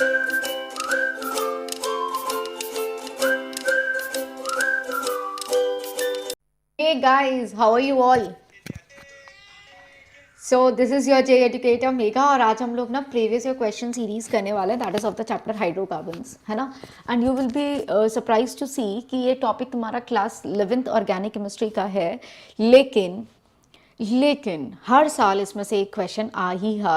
Hey guys, how are you all? So this is your J educator Megha और आज हम लोग ना प्रीवियस ईयर क्वेश्चन सीरीज करने वाले हैं that is of the chapter hydrocarbons, है ना। And you will be surprise to see कि ये टॉपिक तुम्हारा क्लास 11th ऑर्गेनिक केमिस्ट्री का है, लेकिन हर साल इसमें से एक क्वेश्चन आ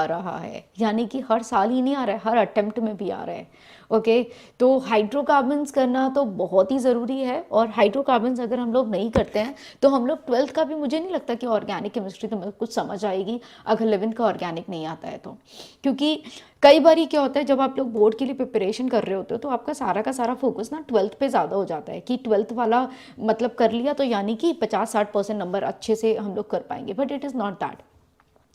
रहा है, यानी कि हर साल ही नहीं आ रहा है, हर अटेम्प्ट में भी आ रहा है। ओके तो हाइड्रोकार्बन्स करना तो बहुत ही ज़रूरी है, और हाइड्रोकार्बन्स अगर हम लोग नहीं करते हैं तो हम लोग 12th का भी, मुझे नहीं लगता कि ऑर्गेनिक केमिस्ट्री तो कुछ समझ आएगी अगर 11th का ऑर्गेनिक नहीं आता है तो। क्योंकि कई बार क्या होता है, जब आप लोग बोर्ड के लिए प्रिपरेशन कर रहे होते हो तो आपका सारा का सारा फोकस ना 12th पे ज़्यादा हो जाता है कि 12th वाला मतलब कर लिया तो यानी कि 50-60% नंबर अच्छे से हम लोग कर पाएंगे, but it is not that,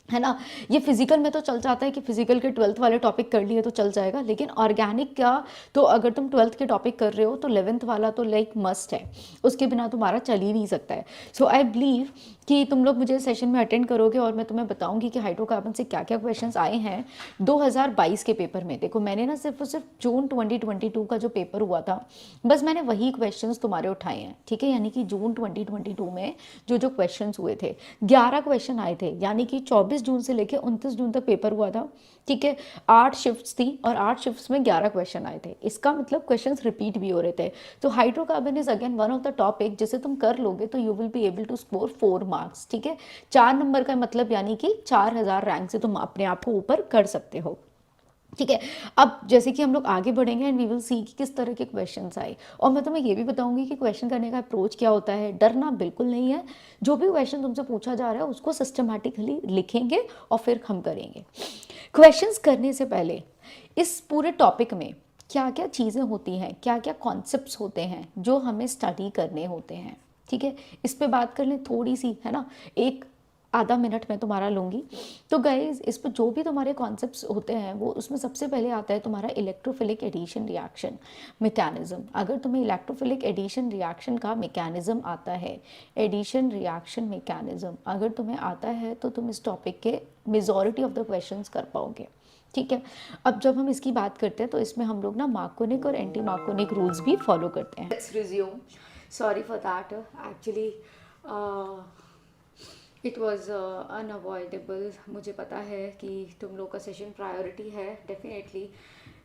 है ना। ये फिजिकल में तो चल जाता है कि फिजिकल के 12th वाले टॉपिक कर लिए तो चल जाएगा, लेकिन ऑर्गेनिक का तो अगर तुम 12th के टॉपिक कर रहे हो तो 11th वाला तो लाइक मस्ट है, उसके बिना तुम्हारा चल ही नहीं सकता है। सो आई बिलीव कि तुम लोग मुझे सेशन में अटेंड करोगे और मैं तुम्हें बताऊंगी कि हाइड्रोकार्बन से क्या क्या क्वेश्चंस आए हैं 2022 के पेपर में। देखो मैंने ना सिर्फ और सिर्फ जून 2022 का जो पेपर हुआ था बस मैंने वही क्वेश्चंस तुम्हारे उठाए हैं, ठीक है। यानी कि जून 2022 में जो जो क्वेश्चंस हुए थे 11 क्वेश्चन आए थे, यानी कि 24 जून से लेकर 29 जून तक पेपर हुआ था, ठीक है। 8 शिफ्ट्स थी और 8 शिफ्ट्स में 11 क्वेश्चन आए थे, इसका मतलब क्वेश्चंस रिपीट भी हो रहे थे। तो hydrocarbon is again one of the topic जिसे तुम कर लोगे तो you will be able to score 4 marks, ठीक है। 4 नंबर का मतलब यानी कि 4000 रैंक से तुम अपने आप को ऊपर कर सकते हो, ठीक है। अब जैसे कि हम लोग आगे बढ़ेंगे एंड वी विल सी कि किस तरह के क्वेश्चंस आए, और मैं तुम्हें ये भी बताऊंगी कि क्वेश्चन करने का अप्रोच क्या होता है। डरना बिल्कुल नहीं है, जो भी क्वेश्चन तुमसे पूछा जा रहा है उसको सिस्टमैटिकली लिखेंगे और फिर हम करेंगे। क्वेश्चंस करने से पहले इस पूरे टॉपिक में क्या क्या चीज़ें होती हैं, क्या क्या कॉन्सेप्ट्स होते हैं जो हमें स्टडी करने होते हैं, ठीक है। इस पे बात कर लें थोड़ी सी, है ना, एक आधा मिनट मैं तुम्हारा लूँगी। तो गाइज इस पर जो भी तुम्हारे कॉन्सेप्ट्स होते हैं वो उसमें सबसे पहले आता है तुम्हारा इलेक्ट्रोफिलिक एडिशन रिएक्शन मैकेनिज्म। अगर तुम्हें इलेक्ट्रोफिलिक एडिशन रिएक्शन का मैकेनिज्म आता है, एडिशन रिएक्शन मैकेनिज्म अगर तुम्हें आता है तो तुम इस टॉपिक के मेजॉरिटी ऑफ द क्वेश्चंस कर पाओगे, ठीक है। अब जब हम इसकी बात करते हैं तो इसमें हम लोग ना मार्कोनिक और एंटी मार्कोनिक रूल्स भी फॉलो करते हैं। Let's resume, sorry for that, actually it was unavoidable. मुझे पता है कि तुम लोग का सेशन प्रायोरिटी है डेफिनेटली,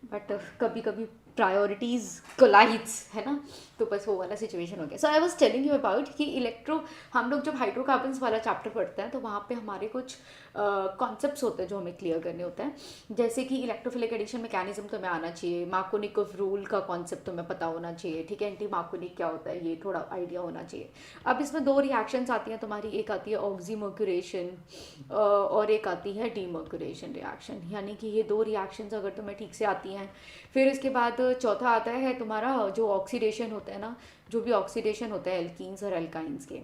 बट कभी कभी प्रायोरिटीज़ कोलाइड्स, है ना, तो बस वो वाला सिचुएशन हो गया। So I was telling you about कि हम लोग जब हाइड्रोकार्बन्स वाला चैप्टर पढ़ते हैं तो वहाँ पे हमारे कुछ कॉन्सेप्ट्स होते हैं जो हमें क्लियर करने होते हैं, जैसे कि इलेक्ट्रोफिलिक एडिशन मैकेनिज्म तुम्हें आना चाहिए, मार्कोनिक ऑफ रूल का कॉन्सेप्ट तुम्हें पता होना चाहिए, ठीक है। एंटी मार्कोनिक क्या होता है ये थोड़ा आइडिया होना चाहिए। अब इसमें 2 रिएक्शंस आती हैं तुम्हारी, एक आती है ऑक्सीमर्क्यूरेशन और एक आती है डीमर्क्यूरेशन रिएक्शन, यानी कि ये 2 रिएक्शंस अगर तुम्हें ठीक से आती हैं। फिर इसके बाद चौथा आता है तुम्हारा जो ऑक्सीडेशन होता है ना, जो भी ऑक्सीडेशन होता है एल्कीन्स और एल्काइंस के,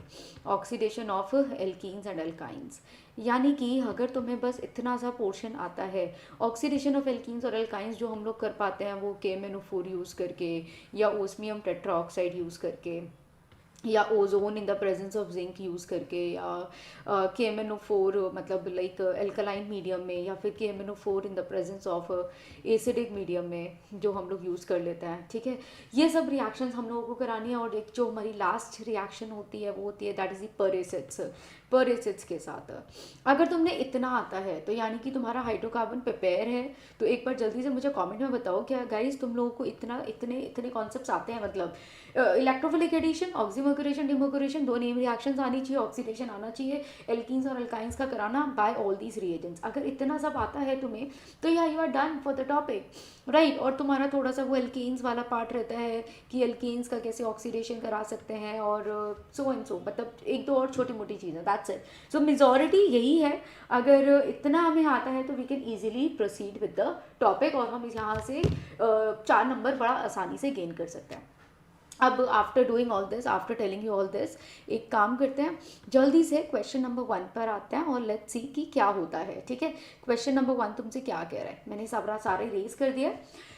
oxidation of alkenes and alkynes, यानी कि अगर तुम्हें बस इतना सा पोर्शन आता है ऑक्सीडेशन ऑफ एल्कीन्स और एल्काइंस जो हम लोग कर पाते हैं वो KMnO4 यूज़ करके या ओस्मियम टेट्राऑक्साइड यूज़ करके या ozone in the presence of zinc use करके या KMnO4 मतलब लाइक एल्कलाइन मीडियम में, या फिर KMnO4 in the presence of acidic medium में जो हम लोग यूज़ कर लेते हैं, ठीक है। ये सब रिएक्शंस हम लोगों को करानी है। और एक जो हमारी लास्ट रिएक्शन होती है वो होती है दैट इज़ पर एसिड्स के साथ। अगर तुमने इतना आता है तो यानी कि तुम्हारा हाइड्रोकार्बन प्रिपेयर है। तो एक बार जल्दी से मुझे कमेंट में बताओ क्या गाइस तुम लोगों को इतने कॉन्सेप्ट्स आते हैं, मतलब electrophilic addition, oxymercuration, demercuration, 2 name reactions आनी चाहिए, ऑक्सीडेशन आना चाहिए, एल्कीन्स और अल्काइंस का कराना बाय ऑल दीज रिएजेंट्स। अगर इतना सब आता है तुम्हें तो या you are done for the topic, right. और तुम्हारा थोड़ा सा वो एल्कीन्स वाला पार्ट रहता है कि एल्कीन्स का कैसे ऑक्सीडेशन करा सकते हैं और सो एंड सो, मतलब 1-2 और छोटी मोटी चीज़ें, दैट्स इट। सो मेजॉरिटी यही है। अगर इतना हमें आता है तो we can easily proceed with the topic और हम यहाँ से 4 नंबर बड़ा आसानी से गेन कर सकते हैं। अब after doing all this, after telling you all this, एक काम करते हैं जल्दी से क्वेश्चन नंबर 1 पर आते हैं और लेट्स सी कि क्या होता है, ठीक है। क्वेश्चन नंबर 1 तुमसे क्या कह रहा है, मैंने सारे रेज कर दिया।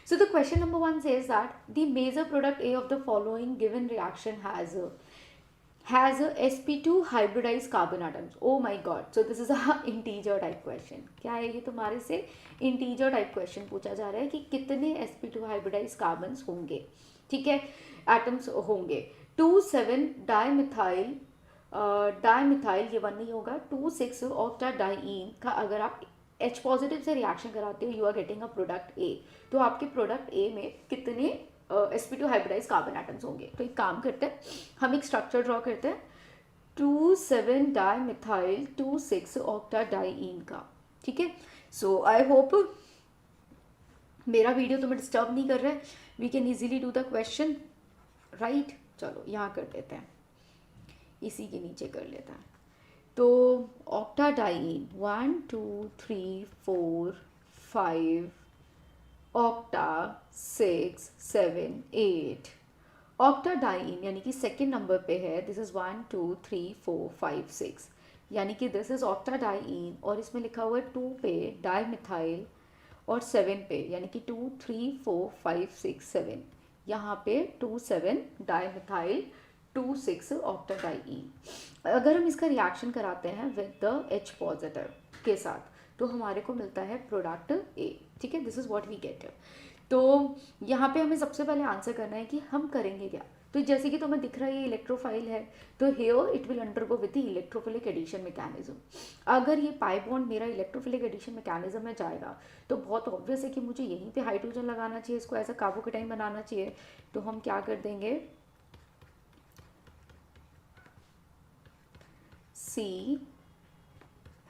So the question number 1 says that the major product A of the following given reaction has has a sp2 hybridized carbon atoms. Oh my god, so this is a integer type question. क्या है ये, तुम्हारे से integer type question पूछा जा रहा है कि कितने sp2 hybridized carbons होंगे, ठीक है, atoms होंगे. 2,7 डाइमिथाइल, डाइमिथाइल ये वन नहीं होगा, 2,6 ऑक्टाडाइन का अगर आप H पॉजिटिव से रिएक्शन कराते हो, you are getting a product A. तो आपके प्रोडक्ट A में कितने sp2 हाइब्रिडाइज कार्बन एटम्स होंगे? तो एक काम करते हैं, हम एक स्ट्रक्चर ड्रॉ करते हैं 2,7 डाइमिथाइल 2,6 ऑक्टाडाइन का, ठीक है. सो आई होप मेरा वीडियो तुम्हें डिस्टर्ब नहीं कर रहा है. We can easily do the question, right. चलो यहाँ कर देते हैं, इसी के नीचे कर लेता है. तो ऑक्टाडाइन 1 2 3 4 5, ऑक्टा 6 7 8. ऑक्टाडाइन यानी कि सेकेंड नंबर पे है. दिस इज़ 1 2 3 4 5 6, यानी कि दिस इज़ ऑक्टाडाइन, और इसमें लिखा हुआ है 2 पे डाइमिथाइल और 7 पे, यानी कि 2 3 4 5 6 7. यहाँ पे 2 7 डाइमिथाइल 2 6 ऑक्टाडाइन. अगर हम इसका रिएक्शन कराते हैं विद द H पॉजिटिव के साथ, तो हमारे को मिलता है प्रोडक्ट A, ठीक है. This is what we get. तो यहाँ पे हमें सबसे पहले आंसर करना है कि हम करेंगे क्या. तो जैसे कि तुम्हें दिख रहा है ये इलेक्ट्रोफाइल है, तो here it will undergo with the electrophilic addition mechanism. अगर ये पाई बॉन्ड मेरा इलेक्ट्रोफिलिक एडिशन मैकेनिज्म में जाएगा, तो बहुत ऑब्वियस है कि मुझे यहीं पे हाइड्रोजन लगाना चाहिए, इसको ऐसा कार्बोकेटाइन बनाना चाहिए. तो हम क्या कर देंगे, C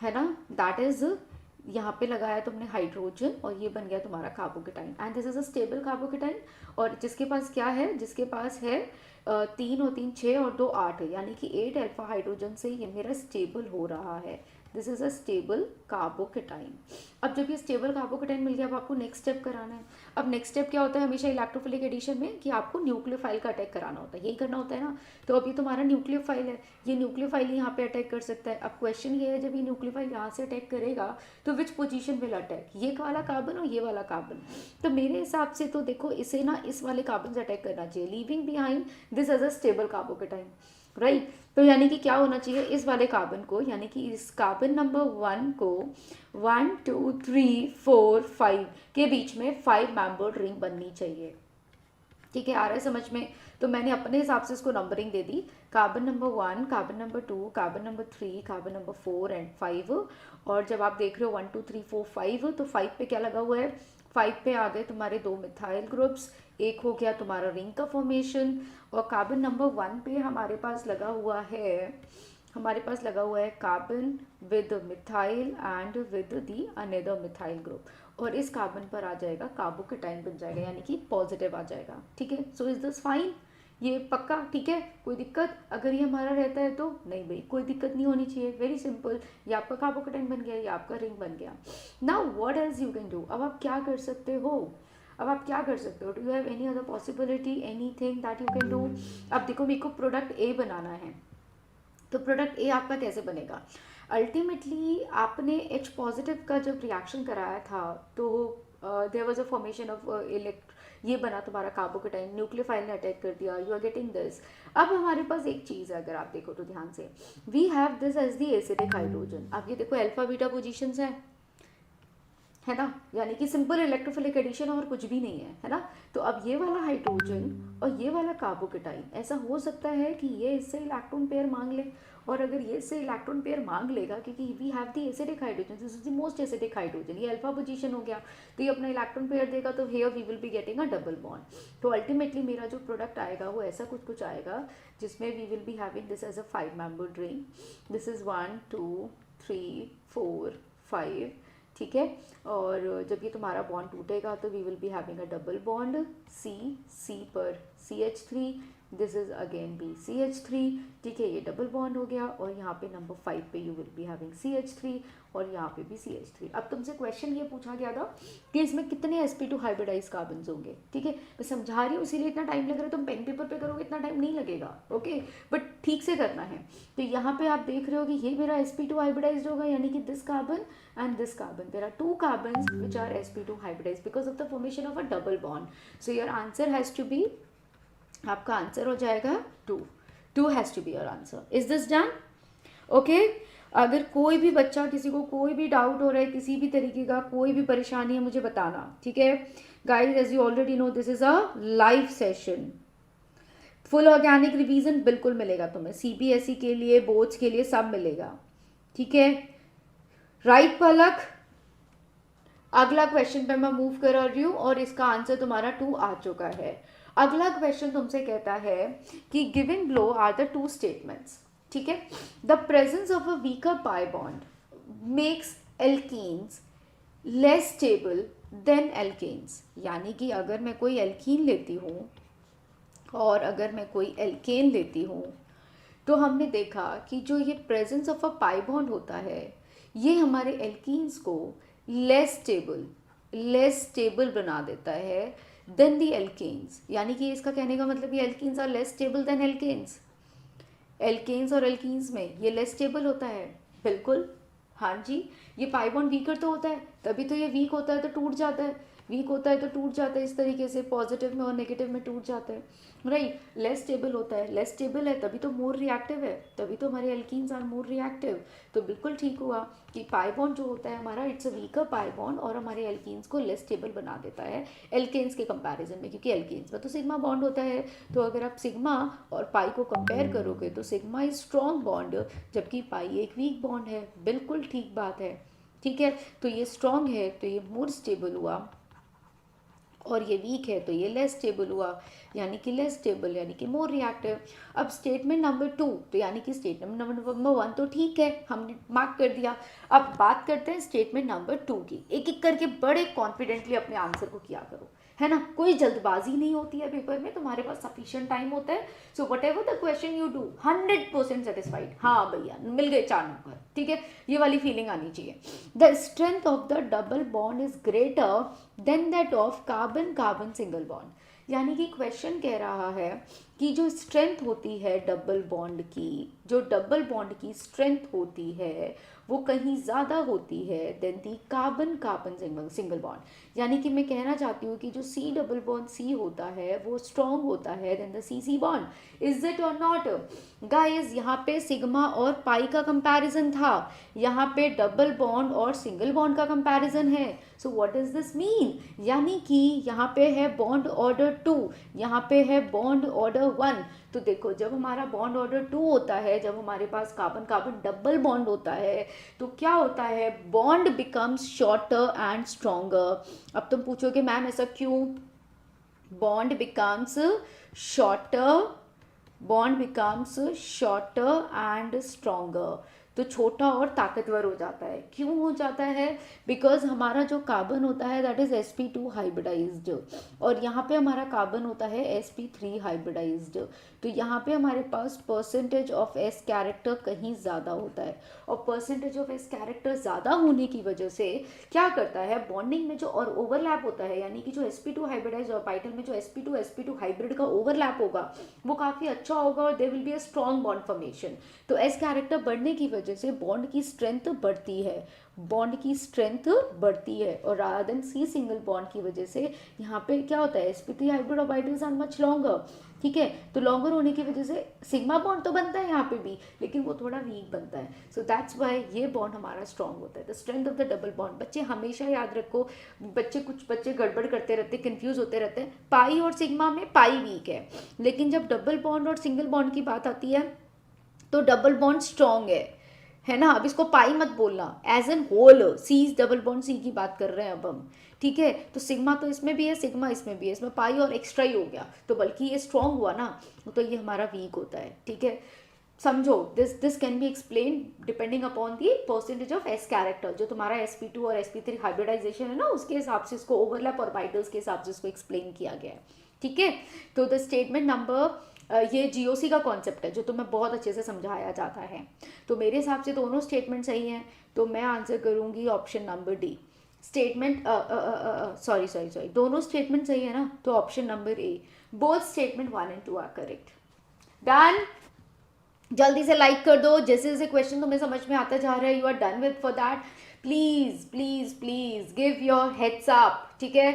है ना, दैट इज यहाँ पे लगाया तुमने हाइड्रोजन, और ये बन गया तुम्हारा carbocation. And this is a stable carbocation. और जिसके पास क्या है, जिसके पास है 3 और 3 6 और 2 8, यानी कि 8 अल्फा हाइड्रोजन से ये मेरा स्टेबल हो रहा है. This is a stable carbocation. अब जब ये स्टेबल कार्बोकेटाइन मिल गया, अब आपको नेक्स्ट स्टेप कराना है. अब नेक्स्ट स्टेप क्या होता है हमेशा इलेक्ट्रोफिलिक एडिशन में, कि आपको न्यूक्लियोफाइल का अटैक कराना होता है, यही करना होता है ना. तो अभी तुम्हारा न्यूक्लियोफाइल है, ये न्यूक्लियोफाइल यहाँ पे अटैक कर सकता है. अब क्वेश्चन ये है, जब ये न्यूक्लियोफाइल यहाँ से अटैक करेगा तो विच पोजीशन विल अटैक, ये वाला कार्बन और ये वाला कार्बन. तो मेरे हिसाब से तो देखो, इसे ना इस वाले कार्बन से अटैक करना चाहिए, leaving behind this as a stable carbocation, right. तो यानी कि क्या होना चाहिए, इस वाले कार्बन को, यानी कि इस कार्बन नंबर 1 को 1 2 3 4 5 के बीच में 5 मेंबर्ड रिंग बननी चाहिए, ठीक है. आ रहा है समझ में. तो मैंने अपने हिसाब से इसको numbering they the, carbon number 1, carbon number 2, carbon number 3, carbon number 4 and 5. और जब आप देख रहे हो 1 2 3 4 5, तो 5 पे क्या लगा हुआ है, 5 पे आ गए तुम्हारे 2 मिथाइल ग्रुप्स, एक हो गया तुम्हारा रिंग का फॉर्मेशन. और कार्बन नंबर 1 पे हमारे पास लगा हुआ है, carbon with methyl and with the another methyl group, और इस कार्बन पर आ जाएगा कार्बोकेटाइन बन जाएगा, यानी कि पॉजिटिव आ जाएगा, ठीक है. सो इज दिस फाइन, ये पक्का ठीक है, कोई दिक्कत अगर ये हमारा रहता है तो? नहीं भाई, कोई दिक्कत नहीं होनी चाहिए. वेरी सिंपल, ये आपका कार्बोकेटाइन बन गया, ये आपका रिंग बन गया. Now what else you can do. अब आप क्या कर सकते हो, do you have any other possibility, anything that you can do. अब देखो, मेरे को प्रोडक्ट ए बनाना है, तो प्रोडक्ट ए आपका कैसे बनेगा. अल्टीमेटली आपने H पॉजिटिव का जब रिएक्शन कराया था, तो there was a formation of ये बना तुम्हारा कार्बोकेटाइन, न्यूक्लियोफाइल ने अटैक कर दिया, यू आर गेटिंग दिस. अब हमारे पास एक चीज़ है, अगर आप देखो तो ध्यान से, we have this as the acidic hydrogen. अब ये देखो अल्फा बीटा पोजीशंस है ना, यानी कि सिंपल इलेक्ट्रोफिलिक एडिशन और कुछ भी नहीं है ना. तो अब ये वाला हाइड्रोजन और ये वाला कार्बोकेटाइन, ऐसा हो सकता है कि ये इससे इलेक्ट्रॉन पेयर मांग ले, और अगर ये इससे इलेक्ट्रॉन पेयर मांग लेगा, क्योंकि we have the acidic hydrogen, this is the most acidic hydrogen, ये अल्फा पोजीशन हो गया, तो ये अपना इलेक्ट्रॉन पेयर देगा, तो here we will be getting a double bond. तो अल्टीमेटली मेरा जो प्रोडक्ट आएगा वो ऐसा कुछ आएगा, जिसमें we will be having this as a 5 membered ring. This is 1 2 3 4 5, ठीक है. और जब ये तुम्हारा बॉन्ड टूटेगा, तो we will be having a double bond, C पर CH3, this is again B CH3, ठीक है. ये डबल बॉन्ड हो गया, और यहाँ पे नंबर 5 पे you will be having CH3, और यहाँ पे भी CH3. अब तुमसे क्वेश्चन ये पूछा गया था कि इसमें कितने sp2 हाइब्रिडाइज कार्बन्स होंगे, ठीक है. मैं समझा रही हूँ, इसीलिए इतना टाइम लग रहा है. तुम पेन पेपर पे करोगे इतना टाइम नहीं लगेगा, ओके, बट ठीक से करना है. तो यहाँ पे आप देख रहे हो कि ये मेरा sp2 हाइब्रिडाइज होगा, यानी कि this carbon and this carbon, there are 2 carbons which are sp2 hybridized because of the formation of a double bond. So your answer has to be, आपका आंसर हो जाएगा 2. 2 has to be your answer. Is this done? Okay. अगर कोई भी बच्चा, किसी को कोई भी डाउट हो रहा है, किसी भी तरीके का कोई भी परेशानी है, मुझे बताना. ठीक है guys, as you already know this is a live session. Full organic revision बिल्कुल मिलेगा तुम्हें, सीबीएसई के लिए, बोर्ड्स के लिए, सब मिलेगा. ठीक है. राइट पलक, अगला क्वेश्चन पे मैं मूव कर रही हूँ और इसका आंसर तुम्हारा 2 आ चुका है. अगला क्वेश्चन तुमसे कहता है कि given below are the 2 statements. ठीक है. The presence of a weaker pi bond makes alkenes less stable than alkanes. यानी कि अगर मैं कोई एल्कीन लेती हूँ और अगर मैं कोई एल्केन लेती हूँ, तो हमने देखा कि जो ये presence of a pi bond होता है, ये हमारे एल्कीन्स को लेस स्टेबल बना देता है देन दी एल्केन्स. यानी कि इसका कहने का मतलब ये alkenes are less stable than alkanes. Alkanes और एल्कीन्स में ये लेस स्टेबल होता है. बिल्कुल, हाँ जी. ये पाई बॉन्ड वीकर तो होता है, तभी तो ये वीक होता है, तो टूट जाता है. वीक होता है तो टूट जाता है, इस तरीके से पॉजिटिव में और नेगेटिव में टूट जाता है. राइट. लेस स्टेबल होता है, लेस स्टेबल है तभी तो मोर रिएक्टिव है, तभी तो हमारे एल्कीन्स आर मोर रिएक्टिव. तो बिल्कुल ठीक हुआ कि पाई बॉन्ड जो होता है हमारा, it's a weaker pi bond और हमारे एल्कीन्स को लेस स्टेबल बना देता है एल्केन्स के कंपैरिजन में, क्योंकि एल्केन्स में तो सिग्मा बॉन्ड होता है. तो अगर आप सिग्मा और पाई को कंपेयर करोगे तो सिग्मा इज स्ट्रॉन्ग बॉन्ड, जबकि पाई एक वीक बॉन्ड है. बिल्कुल ठीक बात है. ठीक है. तो ये स्ट्रॉन्ग है तो ये मोर स्टेबल हुआ, और ये वीक है तो ये लेस स्टेबल हुआ, यानी कि लेस स्टेबल यानी कि मोर रिएक्टिव. अब स्टेटमेंट नंबर 2, तो यानी कि स्टेटमेंट नंबर 1 तो ठीक है, हमने मार्क कर दिया. अब बात करते हैं स्टेटमेंट नंबर 2 की. एक एक करके बड़े कॉन्फिडेंटली अपने आंसर को किया करो, है ना. कोई जल्दबाजी नहीं होती है पेपर में, तुम्हारे पास सफिशिएंट टाइम होता है. So what ever the question you do 100% satisfied. हाँ भैया मिल गए 4 नंबर. ठीक है. ये वाली फीलिंग आनी चाहिए. The strength of the double bond is greater than that of carbon carbon single bond. यानी कि क्वेश्चन कह रहा है कि जो स्ट्रेंथ होती है डबल बॉन्ड की, जो डबल बॉन्ड की स्ट्रेंथ होती है वो कहीं ज़्यादा होती है than the carbon carbon single bond. यानी कि मैं कहना चाहती हूँ कि जो सी डबल बॉन्ड सी होता है वो स्ट्रॉन्ग होता है than the C C bond. Is it और नॉट गाइज? यहाँ पे सिग्मा और पाई का कंपैरिजन था, यहाँ पे डबल बॉन्ड और सिंगल बॉन्ड का कंपैरिजन है. So what does this mean? यानी कि यहाँ पे है बॉन्ड ऑर्डर 2, यहाँ पे है बॉन्ड ऑर्डर 1. तो देखो, जब हमारा बॉन्ड ऑर्डर 2 होता है, जब हमारे पास कार्बन कार्बन डबल बॉन्ड होता है, तो क्या होता है? Bond becomes shorter and stronger. अब तुम पूछोगे मैम ऐसा क्यों? Bond becomes shorter, bond becomes shorter and stronger. तो छोटा और ताकतवर हो जाता है. क्यों हो जाता है? बिकॉज हमारा जो कार्बन होता है दैट इज sp2 हाइब्रिडाइज्ड, और यहाँ पे हमारा कार्बन होता है sp3 हाइब्रिडाइज्ड. तो यहाँ पे हमारे पास परसेंटेज ऑफ एस कैरेक्टर कहीं ज़्यादा होता है, और परसेंटेज ऑफ एस कैरेक्टर ज़्यादा होने की वजह से क्या करता है? बॉन्डिंग में जो और ओवरलैप होता है, यानी कि जो sp2 हाइब्रिडाइज्ड ऑर्बिटल में जो sp2 हाइब्रिड का ओवरलैप होगा वो काफ़ी अच्छा होगा, और there will be a strong bond formation. तो एस कैरेक्टर बढ़ने की वजह से बॉन्ड की स्ट्रेंथ बढ़ती है, बॉन्ड की स्ट्रेंथ बढ़ती है. और rather than C single bond की वजह से यहाँ पे क्या होता है? sp3 hybrid orbitals are much longer. ठीक है. तो लॉन्गर होने की वजह से सिग्मा बॉन्ड तो बनता है यहाँ पे भी, लेकिन वो थोड़ा वीक बनता है. सो दैट्स वाई ये बॉन्ड हमारा स्ट्रॉन्ग होता है. The strength of the double bond. बच्चे हमेशा याद रखो, कुछ बच्चे गड़बड़ करते रहते, कंफ्यूज होते रहते हैं. पाई और सिग्मा में पाई वीक है, लेकिन जब डबल बॉन्ड और सिंगल बॉन्ड की बात आती है तो डबल बॉन्ड स्ट्रॉन्ग है ना. अब इसको पाई मत बोलना, as an whole C double bond C की बात कर रहे हैं अब हम. ठीक है. तो सिग्मा तो इसमें भी है, सिग्मा इसमें भी है, इसमें पाई और एक्स्ट्रा ही हो गया, तो बल्कि ये स्ट्रॉन्ग हुआ ना, तो ये हमारा वीक होता है. ठीक है. समझो, this can be explain depending upon the percentage of S character. जो तुम्हारा sp2 और sp3 हाइब्रिडाइजेशन है ना, उसके हिसाब से इसको ओवरलैप और बाइटल्स के हिसाब से इसको एक्सप्लेन किया गया है. ठीक है. तो द स्टेटमेंट नंबर, ये जीओसी का कॉन्सेप्ट है जो तुम्हें बहुत अच्छे से समझाया जाता है. तो मेरे हिसाब से दोनों स्टेटमेंट सही हैं, तो मैं आंसर करूंगी option number D. Statement sorry दोनों स्टेटमेंट सही है ना, तो option number A. Both statement 1 and 2 are correct. Done. जल्दी से लाइक कर दो. जैसे जैसे क्वेश्चन तुम्हें समझ में आता जा रहा है, you are done with. For that please please please give your heads up. ठीक है.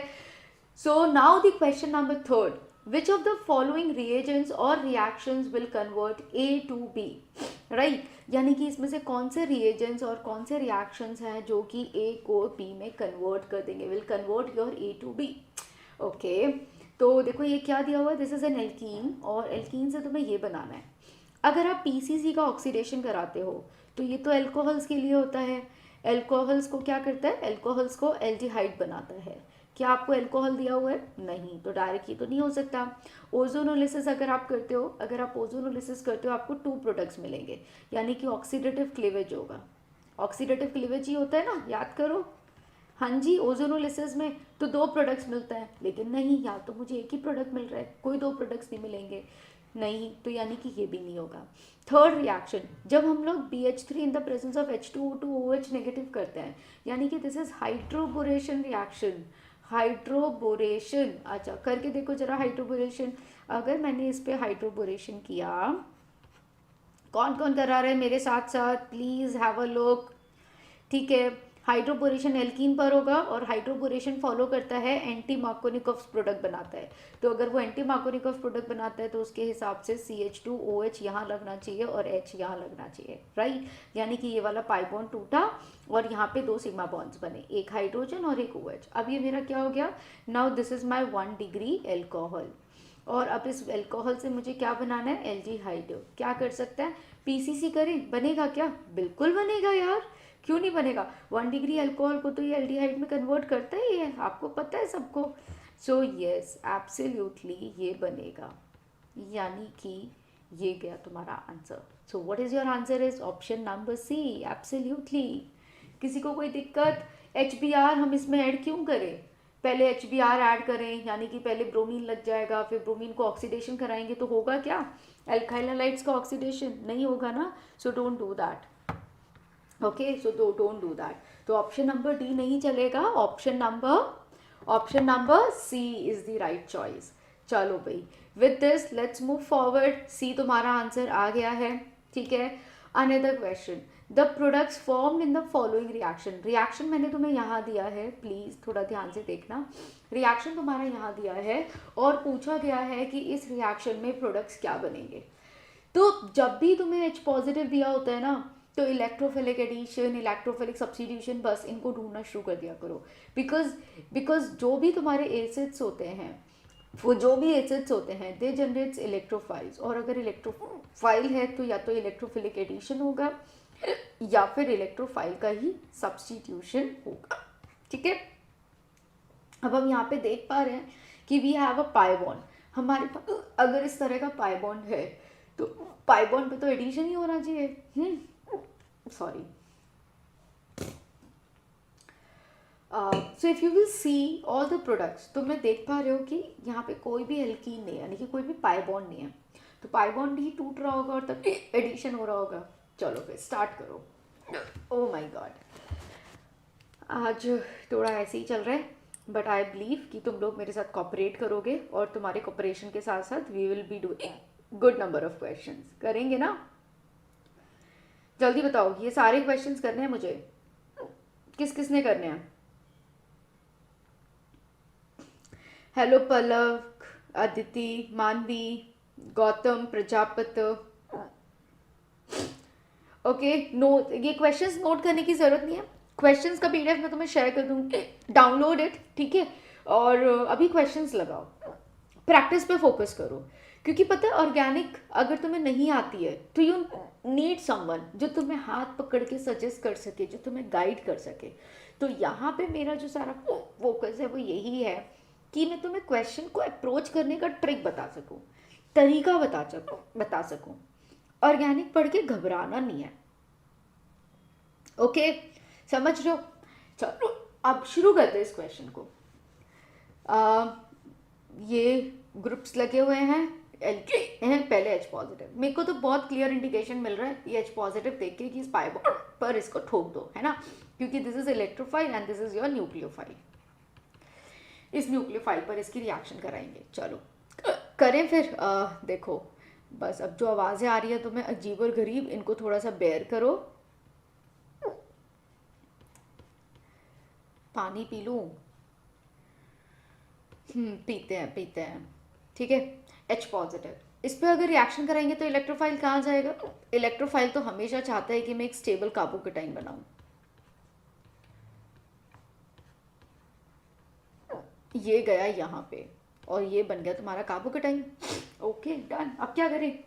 So now the question number 3. Which of the following reagents और reactions will convert A to B, right, यानी कि इसमें से कौन से रिएजेंट्स और कौन से रिएक्शंस हैं जो कि ए को बी में कन्वर्ट कर देंगे, will convert your A to B. Okay, तो देखो ये क्या दिया हुआ है, दिस इज एन एल्कीन, और एल्कीन से तुम्हें ये बनाना है। अगर आप पीसीसी का ऑक्सीडेशन कराते हो तो ये तो एल्कोहल्स के लिए होता है, एल्कोहल्स को क्या करता है, एल्कोहल्स को एल्डिहाइड बनाता है। क्या आपको एल्कोहल दिया हुआ है, नहीं, तो डायरेक्ट ये तो नहीं हो सकता। ओजोनोलिसिस अगर आप करते हो, अगर आप ओजोनोलिसिस करते हो आपको 2 प्रोडक्ट्स मिलेंगे, यानी कि ऑक्सीडेटिव क्लीवेज होगा। ऑक्सीडेटिव क्लीवेज ही होता है ना, याद करो। हाँ जी, ओजोनोलिसिस में तो 2 प्रोडक्ट्स मिलता है, लेकिन नहीं, यहाँ तो मुझे एक ही प्रोडक्ट मिल रहा है, कोई 2 प्रोडक्ट्स नहीं मिलेंगे, नहीं, तो यानी कि ये भी नहीं होगा। थर्ड रिएक्शन, जब हम लोग BH3 in the presence of H2O2OH negative करते हैं, यानी कि this is hydroboration reaction. Hydroboration, अच्छा करके देखो जरा हाइड्रोबोरेशन। अगर मैंने इस पे हाइड्रोबोरेशन किया, कौन कौन करा रहे हैं मेरे साथ साथ, प्लीज हैव अ लुक। ठीक है, हाइड्रोबोरेशन एल्कीन पर होगा और हाइड्रोबोरेशन फॉलो करता है एंटी मार्कोनिकोव्स प्रोडक्ट बनाता है। तो अगर वो एंटी मार्कोनिकोव्स प्रोडक्ट बनाता है तो उसके हिसाब से CH2OH यहाँ लगना चाहिए और H यहाँ लगना चाहिए, राइट, यानी कि ये वाला पाई बॉन्ड टूटा और यहाँ पे 2 सिग्मा बॉन्ड्स बने, एक हाइड्रोजन और एक OH। अब ये मेरा क्या हो गया, now this is my 1 degree alcohol, और अब इस एल्कोहल से मुझे क्या बनाना है, एल्डिहाइड। क्या कर सकता है, पीसीसी करें, बनेगा क्या, बिल्कुल बनेगा यार, क्यों नहीं बनेगा। 1 डिग्री अल्कोहल को तो ये एल्डिहाइड में कन्वर्ट करता ही है, आपको पता है सबको। सो यस, एब्सोल्युटली ये बनेगा, यानी कि ये गया तुम्हारा answer. So what is your answer is option number C, absolutely. किसी को कोई दिक्कत, HBr हम इसमें ऐड क्यों करें, पहले HBr ऐड करें, यानी कि पहले ब्रोमीन लग जाएगा, फिर ब्रोमीन को ऑक्सीडेशन कराएंगे तो होगा क्या, एल्काइल हैलाइड्स का ऑक्सीडेशन नहीं होगा ना। So don't do that, okay, so don't do that. तो ऑप्शन नंबर डी नहीं चलेगा, option number C is the right choice. चलो भाई, with this let's move forward. See तुम्हारा आंसर आ गया है, ठीक है। Another question, the products formed in the following reaction. Reaction मैंने तुम्हें यहाँ दिया है, प्लीज थोड़ा ध्यान से देखना। रिएक्शन तुम्हारा यहाँ दिया है और पूछा गया है कि इस रिएक्शन में प्रोडक्ट्स क्या बनेंगे। तो जब भी तुम्हें H पॉजिटिव दिया होता है ना, तो इलेक्ट्रोफिलिक एडिशन, इलेक्ट्रोफिलिक सब्स्टिट्यूशन, बस इनको ढूंढना शुरू कर दिया करो। बिकॉज जो भी तुम्हारे एसिड्स होते हैं, वो जो भी एसिड्स होते हैं दे जनरेट्स इलेक्ट्रोफाइल्स, और अगर इलेक्ट्रोफाइल है तो या तो इलेक्ट्रोफिलिक एडिशन होगा या फिर इलेक्ट्रोफाइल का ही सब्स्टिट्यूशन होगा, ठीक है। अब हम यहाँ पे देख पा रहे हैं कि we have a pi bond, हमारे पास अगर इस तरह का पाई बॉन्ड है तो पाई बॉन्ड पे तो एडिशन ही होना चाहिए, sorry. So if you will see all the products, तो मैं देख पा रहे हो कि यहाँ पे कोई भी एल्कीन नहीं है, यानी कि कोई भी पाई बॉन्ड नहीं है, तो पाई बॉन्ड ही टूट रहा होगा और तब एडिशन हो रहा होगा। चलो फिर स्टार्ट करो। ओह माय गॉड, आज थोड़ा ऐसे ही चल रहा है, बट आई बिलीव कि तुम लोग मेरे साथ कॉपरेट करोगे और तुम्हारे कॉपरेशन के साथ साथ we will be doing good number of questions, करेंगे ना। जल्दी बताओ, ये सारे क्वेश्चंस करने हैं मुझे, किस किस ने करने हैं। हेलो पलव, अदिति, मानवी, गौतम, प्रजापत, ओके। नोट, ये क्वेश्चंस नोट करने की जरूरत नहीं है, क्वेश्चंस का PDF मैं तुम्हें शेयर कर दूंगी, डाउनलोड इट, ठीक है। और अभी क्वेश्चंस लगाओ, प्रैक्टिस पे फोकस करो, क्योंकि पता है ऑर्गेनिक अगर तुम्हें नहीं आती है तो यू नीड समवन जो तुम्हें हाथ पकड़ के सजेस्ट कर सके, जो तुम्हें गाइड कर सके। तो यहाँ पे मेरा जो सारा फोकस है वो यही है कि मैं तुम्हें क्वेश्चन को अप्रोच करने का ट्रिक बता सकूँ, तरीका बता सकूँ। ऑर्गेनिक पढ़ के घबराना नहीं है, ओके, समझ रहे हो। चलो अब शुरू करते हैं इस क्वेश्चन को। ये ग्रुप्स लगे हुए हैं, हैं पहले H पॉजिटिव, मेरे को तो बहुत क्लियर इंडिकेशन मिल रहा है ये H पॉजिटिव देख के कि इस पाई बॉन्ड पर इसको ठोक दो, है ना, क्योंकि this is electrophile and this is your nucleophile. इस न्यूक्लियोफाइल पर इसकी रिएक्शन कराएंगे, चलो करें फिर। देखो बस अब जो आवाज़ें आ रही है तुम्हें अजीब और गरीब, इनको थोड़ा सा बेयर करो। पानी पी लूँ, पीते हैं, ठीक है, H पॉजिटिव। इस पे अगर रिएक्शन कराएंगे तो इलेक्ट्रोफाइल कहाँ जाएगा? इलेक्ट्रोफाइल तो हमेशा चाहता है कि मैं एक स्टेबल कार्बोकेटाइन बनाऊं। ये गया यहाँ पे और ये बन गया तुम्हारा कार्बोकेटाइन। Okay done. अब क्या करें?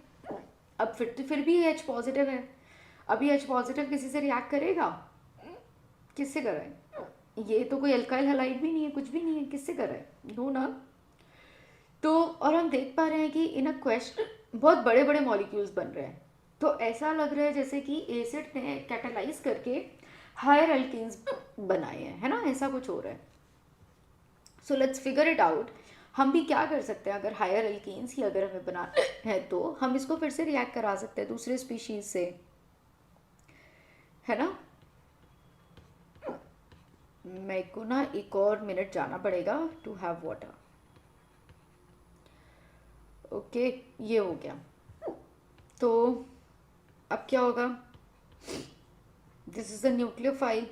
अब फिर भी H पॉजिटिव है। अभी H पॉजिटिव किसी से रिएक्ट करेगा? किससे कराए? ये तो कोई अल्काइल हैलाइड भी नहीं है, कुछ भी नहीं है, किससे कराए? नो ना। तो और हम देख पा रहे हैं कि इन अ क्वेश्चन बहुत बड़े बड़े मॉलिक्यूल्स बन रहे हैं। तो ऐसा लग रहा है जैसे कि एसिड ने कैटालाइज करके हायर एल्कीन्स बनाए हैं, है ना? ऐसा कुछ हो रहा है। So let's figure it out. हम भी क्या कर सकते हैं, अगर हायर एल्कीन्स ही अगर हमें बनाना है तो हम इसको फिर से रिएक्ट करा सकते हैं दूसरे स्पीशीज से, है ना? मेरे को ना एक और मिनट जाना पड़ेगा टू हैव वाटर। ओके, ये हो गया। तो अब क्या होगा? This is the nucleophile.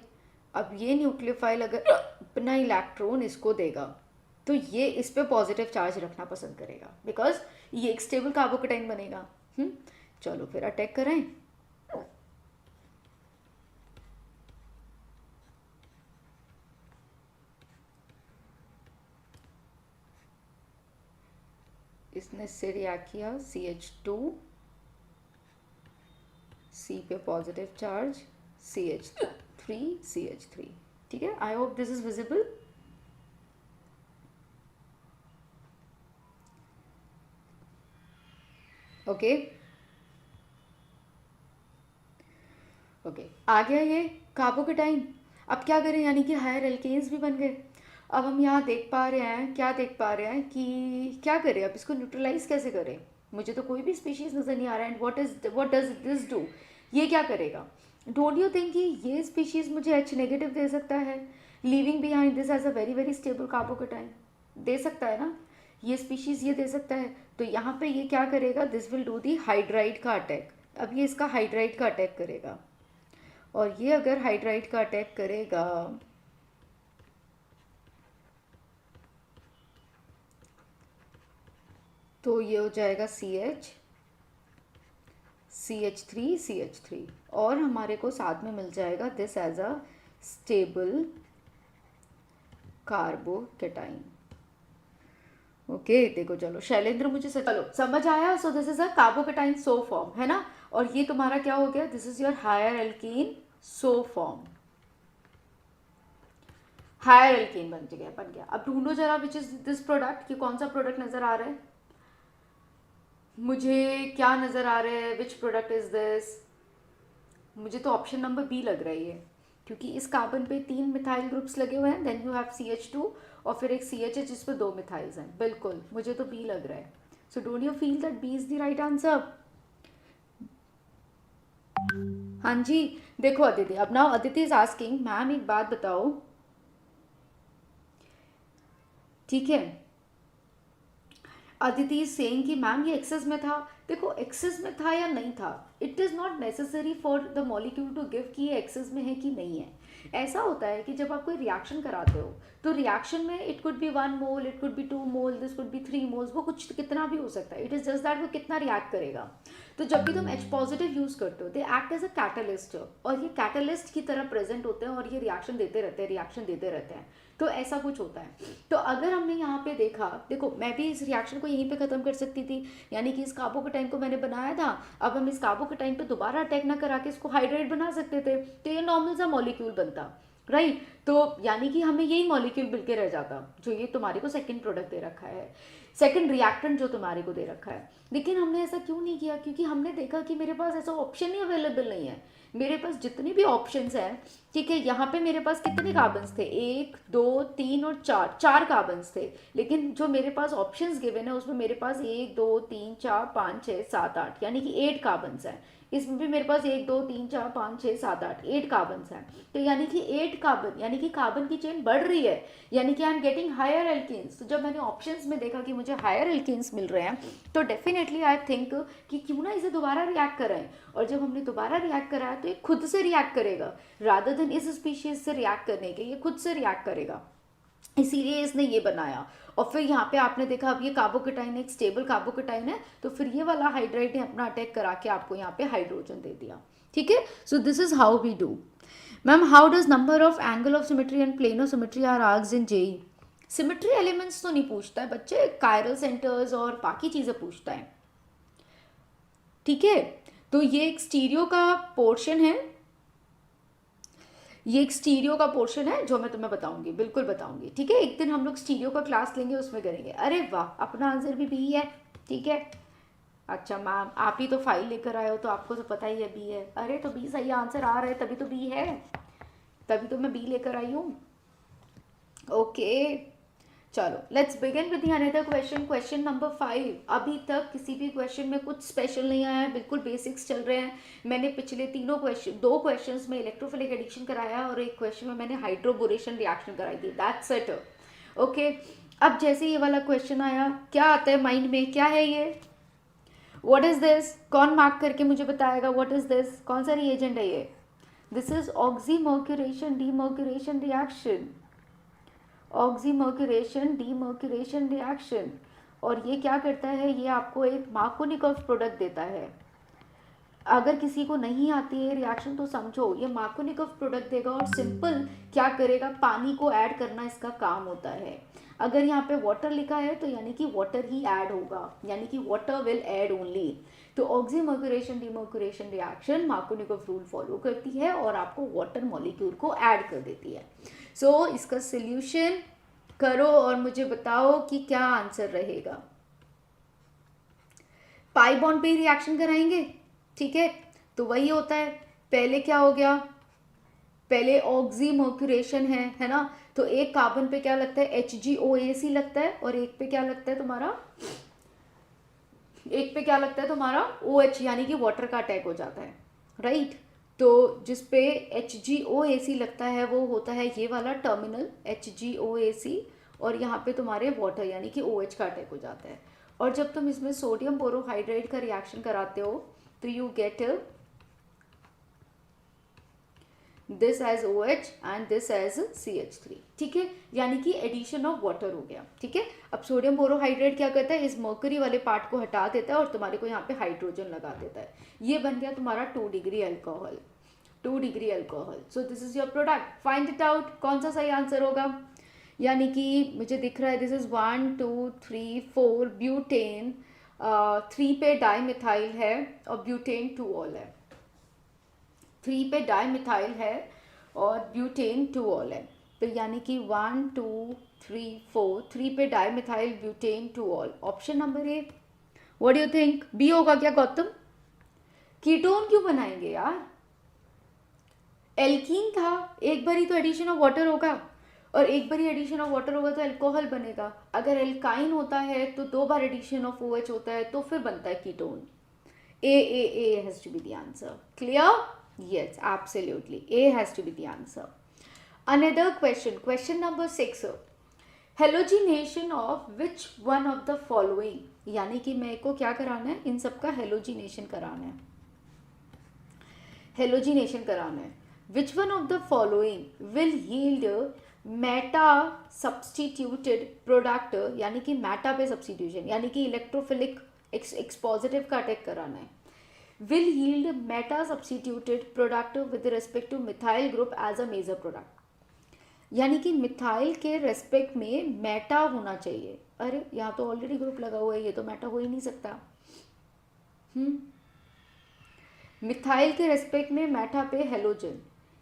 अब ये न्यूक्लियोफाइल अगर अपना इलेक्ट्रॉन इसको देगा तो ये इस पे पॉजिटिव चार्ज रखना पसंद करेगा, बिकॉज ये एक स्टेबल कार्बोकेटाइन बनेगा। चलो फिर अटैक करें। इसने इससे रिएक्ट किया, CH2, C पे पॉजिटिव चार्ज, CH3, CH3। ठीक है, I hope this is visible. Okay okay, आ गया ये कार्बोकेटाइन। अब क्या करें, यानी कि हायर एल्केन्स भी बन गए। अब हम यहाँ देख पा रहे हैं, क्या देख पा रहे हैं कि क्या करें, अब इसको न्यूट्रलाइज कैसे करें? मुझे तो कोई भी स्पीशीज नज़र नहीं आ रहा है। And what does this do? ये क्या करेगा? डोंट यू थिंक कि ये स्पीशीज मुझे H नेगेटिव दे सकता है, leaving behind this as a very very stable carbocation? दे सकता है ना? ये स्पीशीज ये दे सकता है। तो यहाँ पे ये क्या करेगा? This will do the hydride का अटैक। अब ये इसका हाइड्राइड का अटैक करेगा, और ये अगर हाइड्राइड का अटैक करेगा तो ये हो जाएगा CH3, और हमारे को साथ में मिल जाएगा this as a stable carbocation. Okay देखो, चलो शैलेंद्र मुझे चलो समझ आया। So this is a carbocation so form, है ना? और ये तुम्हारा क्या हो गया? This is your higher alkene so form. Higher alkene बन गया। अब ढूंढो जरा विच इज दिस प्रोडक्ट, कि कौन सा प्रोडक्ट नजर आ रहा है मुझे? क्या नजर आ रहा है? Which product is this? मुझे तो ऑप्शन नंबर बी लग रहा है ये, क्योंकि इस कार्बन पे 3 मिथाइल ग्रुप्स लगे हुए हैं, देन यू हैव CH2 और फिर एक CH है जिस पे 2 मिथाइल्स हैं। बिल्कुल, मुझे तो बी लग रहा है। So don't you feel that B is the right answer? हाँ जी। देखो अदिति, अब now Aditi is asking, ma'am एक बात बताओ, ठीक है? अदिति इज सेइंग कि मैम ये एक्सेस में था। देखो एक्सेस में था या नहीं था, it is not necessary for the molecule to give कि ये एक्सेस में है कि नहीं है। ऐसा होता है कि जब आप कोई रिएक्शन कराते हो तो रिएक्शन में it could be 1 mole, it could be 2 mole, this could be 3 moles, वो कुछ कितना भी हो सकता है। इट इज़ जस्ट दैट वो कितना रिएक्ट करेगा। तो जब भी तुम H पॉजिटिव यूज़ करते हो, they act as a catalyst, और ये कैटलिस्ट की तरह प्रेजेंट होते हैं और ये रिएक्शन देते रहते हैं, रिएक्शन देते रहते हैं। तो ऐसा कुछ होता है। तो अगर हमने यहाँ पे देखा, देखो मैं भी इस रिएक्शन को यहीं पे ख़त्म कर सकती थी, यानी कि इस कार्बोकेटाइन को मैंने बनाया था, अब हम इस कार्बोकेटाइन पे दोबारा अटैक ना करा के इसको हाइड्रेट बना सकते थे, तो ये नॉर्मल सा मॉलिक्यूल बनता, राइट? तो यानी कि हमें यही मॉलिक्यूल मिल के रह जाता जो ये तुम्हारे को सेकंड प्रोडक्ट दे रखा है, सेकंड रिएक्टेंट जो तुम्हारे को दे रखा है। लेकिन हमने ऐसा क्यों नहीं किया? क्योंकि हमने देखा कि मेरे पास ऐसा ऑप्शन ही अवेलेबल नहीं है। मेरे पास जितने भी ऑप्शंस हैं, ठीक है, यहाँ पे मेरे पास कितने कार्बन्स थे? 1 2 3 और 4 कार्बन्स थे। लेकिन जो मेरे पास ऑप्शंस गिवन है उसमें मेरे पास 1 2 3 4 5 6 7 8 यानी कि 8 कार्बन्स हैं। इसमें भी मेरे पास 1 2 3 4 5 6 7 8 कार्बन्स हैं। तो यानी कि 8 कार्बन, यानी कि कार्बन की चेन बढ़ रही है, यानी कि I am getting higher alkanes. तो जब मैंने ऑप्शंस में देखा कि मुझे हायर एल्केन्स मिल रहे हैं, तो डेफिनेटली आई थिंक कि क्यों ना इसे दोबारा रिएक्ट कराएं। और जब हमने दोबारा रिएक्ट कराया तो ये खुद से रिएक्ट करेगा, रादर देन इस स्पीशीज से रिएक्ट करने के, ये खुद से रिएक्ट करेगा। इसीलिए इसने ये बनाया। और फिर यहाँ पे आपने देखा अब ये कार्बोकेटाइन एक स्टेबल कार्बोकेटाइन है, तो फिर ये वाला हाइड्राइड ने अपना अटैक करा के आपको यहाँ पे हाइड्रोजन दे दिया। ठीक है, so this is how we do. Ma'am how does number of angle of symmetry and plane of symmetry are asked in JEE? Symmetry elements तो नहीं पूछता है बच्चे, कायरल सेंटर्स और बाकी चीज़ें पूछता है। ठीक है, तो ये एक स्टीरियो का पोर्शन है, ये एक स्टीरियो का पोर्शन है जो मैं तुम्हें बताऊंगी, बिल्कुल बताऊंगी। ठीक है, एक दिन हम लोग स्टीरियो का क्लास लेंगे, उसमें करेंगे। अरे वाह, अपना आंसर भी बी है। ठीक है, अच्छा मैम आप ही तो फाइल लेकर आए हो तो आपको तो पता ही है बी है। अरे तो बी सही आंसर आ रहा है तभी तो बी है, तभी तो मैं बी लेकर आई हूँ। ओके चलो let's begin with the another question, question number 5। अभी तक किसी भी क्वेश्चन में कुछ स्पेशल नहीं आया है, बिल्कुल बेसिक्स चल रहे हैं। मैंने पिछले तीनों क्वेश्चन, 2 क्वेश्चंस में इलेक्ट्रोफिलिक एडिक्शन कराया और एक क्वेश्चन में मैंने हाइड्रोबोरेशन रिएक्शन कराई थी, दैट्स इट। ओके, अब जैसे ये वाला क्वेश्चन आया, क्या आता है माइंड में, क्या है ये, व्हाट इज दिस? कौन मार्क करके मुझे बताएगा व्हाट इज दिस? कौन सा रिएजेंट है ये? This is oxymercuration demercuration reaction, oxymercuration demercuration reaction. और ये क्या करता है, ये आपको एक मार्कोनिकॉफ प्रोडक्ट देता है। अगर किसी को नहीं आती है रिएक्शन तो समझो ये मार्कोनिकॉफ प्रोडक्ट देगा और सिंपल क्या करेगा, पानी को ऐड करना इसका काम होता है। अगर यहाँ पे वाटर लिखा है तो यानी कि वाटर ही ऐड होगा, यानी कि वाटर विल ऐड ओनली। तो oxymercuration demercuration reaction Markovnikov rule follow करती है और आपको वाटर मॉलिक्यूल को ऐड कर देती है। सो इसका सोल्यूशन करो और मुझे बताओ कि क्या आंसर रहेगा। पाई बॉन्ड पे ही रिएक्शन कराएंगे, ठीक है, तो वही होता है। पहले क्या हो गया, पहले ऑक्सीमर्क्यूरेशन है ना, तो एक कार्बन पे क्या लगता है, HgOAC लगता है, और एक पे क्या लगता है तुम्हारा, एक पे क्या लगता है तुम्हारा OH, यानी कि वाटर का अटैक हो जाता है, राइट। तो जिस पे HgOAC लगता है वो होता है ये वाला टर्मिनल HgOAC, और यहाँ पे तुम्हारे वाटर यानी कि OH का अटैक हो जाता है। और जब तुम इसमें सोडियम बोरोहाइड्रेट का रिएक्शन कराते हो तो you get this as OH and this as CH3, ठीक है, यानी कि एडिशन ऑफ वाटर हो गया। ठीक है, अब सोडियम बोरोहाइड्रेट क्या करता है, इस मर्करी वाले पार्ट को हटा देता है और तुम्हारे को यहाँ पे हाइड्रोजन लगा देता है। ये बन गया तुम्हारा 2 degree alcohol, 2 degree alcohol. So this is your product, find it out कौन सा सही आंसर होगा। यानी कि मुझे दिख रहा है दिस इज 1 2 3 4 ब्यूटेन, 3 पे डाई मिथाइल है और ब्यूटेन 2 ऑल है, 3 पे डाई मिथाइल है और ब्यूटेन 2 ऑल है। तो यानी कि 1 2 3 4, 3 पे dimethyl butane 2 ol, option number A. What do you think, B होगा क्या गौतम? कीटोन क्यों बनाएंगे यार, एल्कीन था, एक बारी तो एडिशन ऑफ वाटर होगा, और एक बार एडिशन ऑफ वाटर होगा तो अल्कोहल बनेगा। अगर एल्काइन होता है तो 2 बार एडिशन ऑफ OH होता है तो फिर बनता है ketone. A has to be the answer. Clear? Yes, absolutely. A has to be the answer. Another question, question number 6. Halogenation of which one of the following, यानी कि मेरे को क्या कराना है, इन सब का हेलोजिनेशन कराना है, हेलोजिनेशन कराना है। Which one of the following will yield Meta substituted product, यानी कि मेटा पे सब्सटीट्यूशन, यानी कि इलेक्ट्रोफिलिक एक्सपॉजिटिव का अटैक कराना है, will yield meta substituted product with respect to methyl group as a major product, यानी कि मिथाइल के रेस्पेक्ट में मेटा होना चाहिए। अरे यहाँ तो ऑलरेडी ग्रुप लगा हुआ है, ये तो मेटा हो ही नहीं सकता। मिथाइल के रेस्पेक्ट में मेटा पे हेलोजन,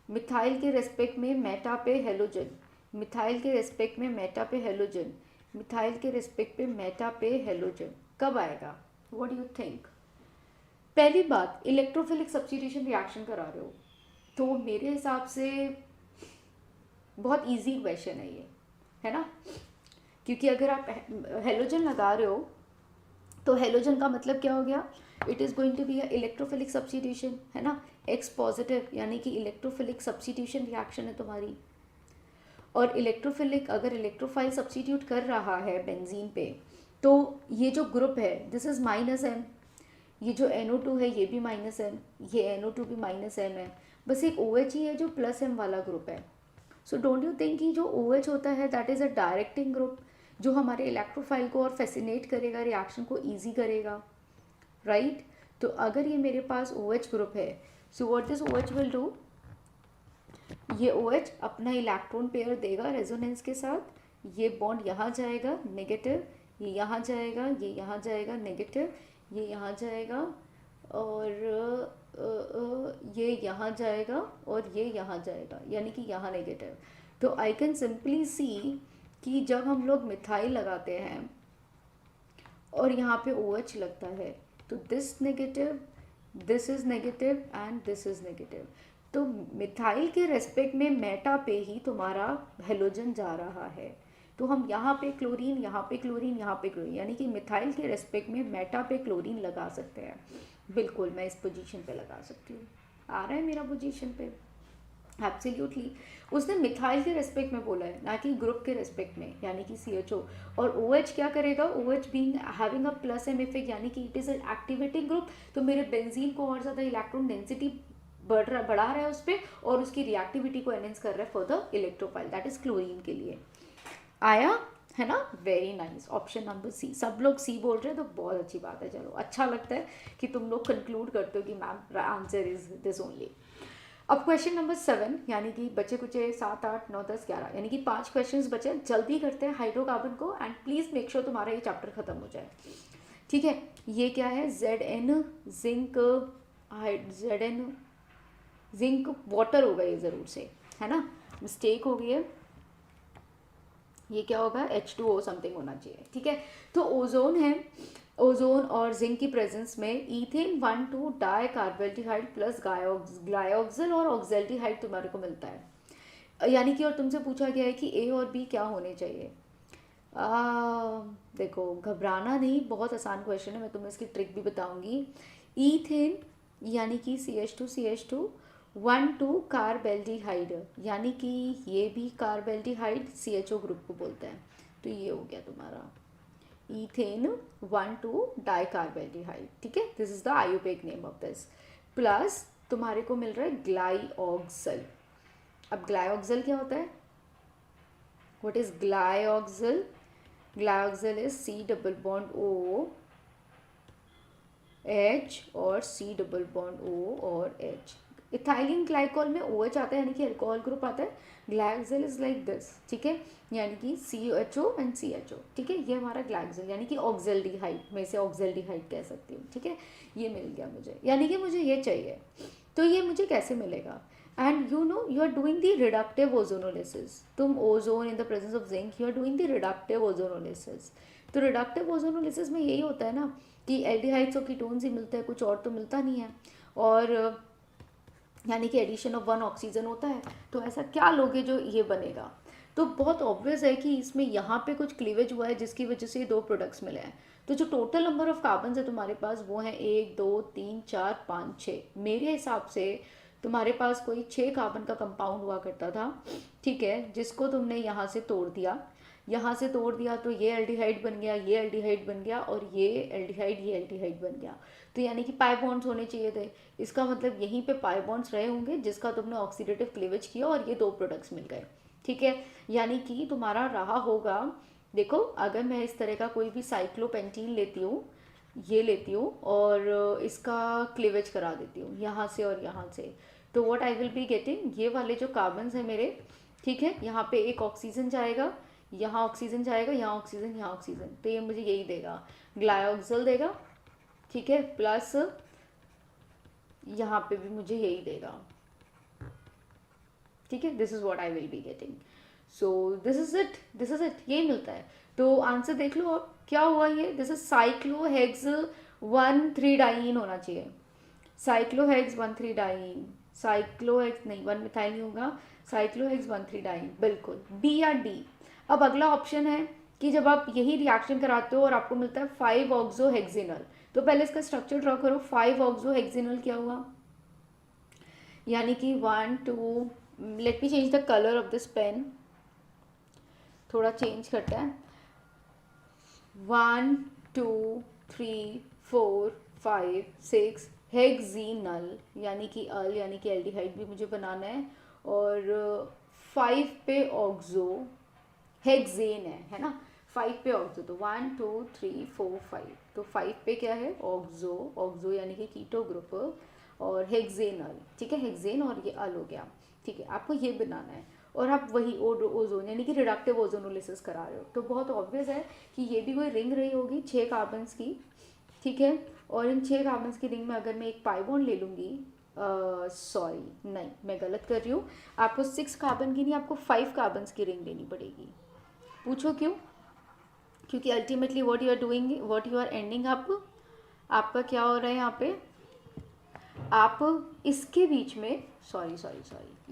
मिथाइल के रेस्पेक्ट में मेटा पे हेलोजन, मिथाइल के रेस्पेक्ट में मेटा पे हेलोजन, मिथाइल के रेस्पेक्ट पे मेटा पे हेलोजन, कब आएगा, व्हाट डू यू थिंक? पहली बात, इलेक्ट्रोफिलिक सब्स्टिट्यूशन रिएक्शन करा रहे हो तो मेरे हिसाब से बहुत इजी क्वेश्चन है ये, है ना, क्योंकि अगर आप हेलोजन लगा रहे हो तो हेलोजन का मतलब क्या हो गया, it is going to be a electrophilic substitution, है ना, एक्स पॉजिटिव, यानी कि इलेक्ट्रोफिलिक सब्स्टिट्यूशन रिएक्शन है तुम्हारी। और इलेक्ट्रोफिलिक अगर इलेक्ट्रोफाइल सब्स्टिट्यूट कर रहा है बेंजीन पे तो ये जो ग्रुप है दिस इज -M, ये जो NO2 है ये भी -M, ये NO2 भी -M है, बस एक OH ही है जो +M वाला ग्रुप है। सो डोंट यू थिंक कि जो OH होता है that is a directing group, जो हमारे इलेक्ट्रोफाइल को और फैसिनेट करेगा, रिएक्शन को ईजी करेगा, राइट? तो अगर ये मेरे पास OH ग्रुप है, so what this OH will do, ये OH अपना इलेक्ट्रॉन पेयर देगा रेजोनेंस के साथ, ये बॉन्ड यहाँ जाएगा नेगेटिव, ये यहाँ जाएगा, ये यहाँ जाएगा नेगेटिव, ये यहाँ जाएगा, और ये यहाँ जाएगा, और ये यहाँ जाएगा, यानी कि यहाँ नेगेटिव। तो आई कैन सिंपली सी कि जब हम लोग मिथाइल लगाते हैं और यहाँ पे OH लगता है, तो this negative, this is negative and this is negative. तो मिथाइल के रेस्पेक्ट में मेटा पे ही तुम्हारा हेलोजन जा रहा है। तो हम यहाँ पे क्लोरीन, यहाँ पे क्लोरीन, यहाँ पे क्लोरीन, यानी कि मिथाइल के रेस्पेक्ट में मेटा पे क्लोरीन लगा सकते हैं। बिल्कुल मैं इस पोजीशन पे लगा सकती हूँ। आ रहा है मेरा पोजीशन पे? एब्सोल्युटली। उसने मिथाइल के रेस्पेक्ट में बोला है, ना कि ग्रुप के रेस्पेक्ट में, यानी कि CHO। और OH क्या करेगा, OH being having a plus M effect, यानी कि it is an activating group, तो मेरे बेंजीन को और ज़्यादा इलेक्ट्रॉन डेंसिटी बढ़ा रहा है उस पर, और उसकी रिएक्टिविटी को एनहेंस कर रहा है for the electrophile, that is chlorine के लिए। आया है ना? Very nice. Option number C, सब लोग C बोल रहे हैं, तो बहुत अच्छी बात है। चलो, अच्छा लगता है कि तुम लोग कंक्लूड करते हो कि ma'am answer is this only. अब क्वेश्चन नंबर 7, यानी कि बचे कुछ 7, 8, 9, 10, 11, यानी कि 5 क्वेश्चंस बचे। जल्दी करते हैं हाइड्रोकार्बन को, एंड प्लीज़ मेक श्योर तुम्हारा ये चैप्टर खत्म हो जाए, ठीक है? ये क्या है? Zn zinc, Zn zinc water होगा ये ज़रूर से, है ना? मिस्टेक हो गई है, ये क्या होगा? H2O समथिंग होना चाहिए, ठीक है? तो ओजोन है, ओजोन और जिंक की प्रेजेंस में इथेन 1,2 डाई कार्बोल्डिहाइड प्लस ग्लाइऑक्सिल और ऑक्सेल्डिहाइड तुम्हारे को मिलता है, यानी कि, और तुमसे पूछा गया है कि A और B क्या होने चाहिए। देखो, घबराना नहीं, बहुत आसान क्वेश्चन है, मैं तुम्हें इसकी ट्रिक भी बताऊंगी। इथेन यानी कि CH2 1,2 कार्बेल्डिहाइड, यानी कि ये भी कार्बेल्डिहाइड CHO ग्रुप को बोलते हैं, तो ये हो गया तुम्हारा इथेन 1,2 डाई कार्बेल्डिहाइड, ठीक है? This is the IUPAC name of this. Plus तुम्हारे को मिल रहा है ग्लाइऑक्सिल। अब ग्लाइऑक्सिल क्या होता है? What is glyoxal? Glyoxal is C double bond O H और C डबल बॉन्ड O और H। इथाइलिन ग्लाइकॉल में OH आता है, यानी कि अल्कोहल ग्रुप आता है। ग्लाइऑक्सिल इज लाइक दिस, ठीक है? यानी कि CHO एंड CHO, ठीक है? ये हमारा ग्लाइऑक्सिल, यानी कि ऑक्सेल्डिहाइड, मैं इसे ऑक्सेल्डिहाइड कह सकती हूँ, ठीक है? ये मिल गया मुझे, यानी कि मुझे ये चाहिए। तो ये मुझे कैसे मिलेगा? And you know you are doing the reductive ozonolysis. तुम ozone in the presence of zinc, you are doing the reductive ozonolysis. तो रिडक्टिव ओजोनोलिसिस में यही होता है ना कि एल्डिहाइड्स और कीटोन्स ही मिलते हैं, कुछ और तो मिलता नहीं है, और यानी कि एडिशन ऑफ 1 ऑक्सीजन होता है। तो ऐसा क्या लोगे जो ये बनेगा? तो बहुत ऑब्वियस है कि इसमें यहाँ पे कुछ क्लीवेज हुआ है, जिसकी वजह से ये 2 प्रोडक्ट्स मिले हैं। तो जो टोटल नंबर ऑफ कार्बन है तुम्हारे पास, वो है 1, 2, 3, 4, 5, 6। मेरे हिसाब से तुम्हारे पास कोई 6 कार्बन का कंपाउंड हुआ करता था, ठीक है? जिसको तुमने यहाँ से तोड़ दिया, यहाँ से तोड़ दिया, तो ये एल्डिहाइड बन गया, ये एल्डिहाइड बन गया, और ये एल्डिहाइड बन गया। तो यानी कि पाई बॉन्ड्स होने चाहिए थे। इसका मतलब यहीं पे पाई बॉन्ड्स रहे होंगे, जिसका तुमने ऑक्सीडेटिव क्लीवेज किया और ये 2 प्रोडक्ट्स मिल गए, ठीक है? यानी कि तुम्हारा रहा होगा, देखो, अगर मैं इस तरह का कोई भी साइक्लोपेंटीन लेती हूँ, ये लेती हूँ, और इसका क्लीवेज करा देती हूँ यहाँ से और यहाँ से, तो what I will be getting, ये वाले जो कार्बन्स हैं मेरे, ठीक है? यहाँ पे एक ऑक्सीजन जाएगा, यहाँ ऑक्सीजन जाएगा, यहाँ ऑक्सीजन, यहाँ ऑक्सीजन, तो ये मुझे यही देगा, ग्लाइऑक्सिल देगा, ठीक है? प्लस यहाँ पे भी मुझे यही देगा, ठीक है? This is what I will be getting. So this is it, यही मिलता है। तो आंसर देख लो अब क्या हुआ ये। दिस इज साइक्लोहेक्स 1,3-डाइन होना चाहिए, साइक्लोहेक्स 1,3-डाइन, साइक्लोहेक्स नहीं, 1 मिथाइल नहीं होगा, साइक्लोहेक्स 1,3-डाइन, बिल्कुल B या D। अब अगला ऑप्शन है कि जब आप यही रिएक्शन कराते हो और आपको मिलता है 5-ऑक्सोहेक्सिनल, तो पहले इसका स्ट्रक्चर ड्रॉ करो। 5-ऑक्सोहेक्सिनल क्या हुआ, यानी कि 1, 2, let me change the colour of this pen, थोड़ा चेंज करता है। 1, 2, 3, 4, 5, 6 हेक्सिनल, यानी कि अल, यानी कि एल्डिहाइड भी मुझे बनाना है, और 5 पे ऑक्सो हेक्सेन है ना, 5 पे ऑक्सो, तो 1 2 3 4 5, तो 5 पे क्या है ऑक्सो, ऑक्सो यानी कि कीटो ग्रुप, और हेक्सेनल, ठीक है, हेक्सेन और ये अल हो गया, ठीक है, आपको ये बनाना है। और आप वही ओजोन यानी कि रिडक्टिव ओजोनोलिसिस करा रहे हो, तो बहुत ऑब्वियस है कि ये भी कोई रिंग रही होगी 6 कार्बन्स की, ठीक है, और इन 6 कार्बन्स की रिंग में अगर मैं एक पाई बॉन्ड ले लूँगी, सॉरी नहीं मैं गलत कर रही हूँ, आपको 6 कार्बन की नहीं, आपको 5 कार्बन्स की रिंग लेनी पड़ेगी। पूछो क्यों? क्योंकि ultimately what you are doing, what you are ending up, आपका क्या हो रहा है यहाँ पे, आप इसके बीच में, sorry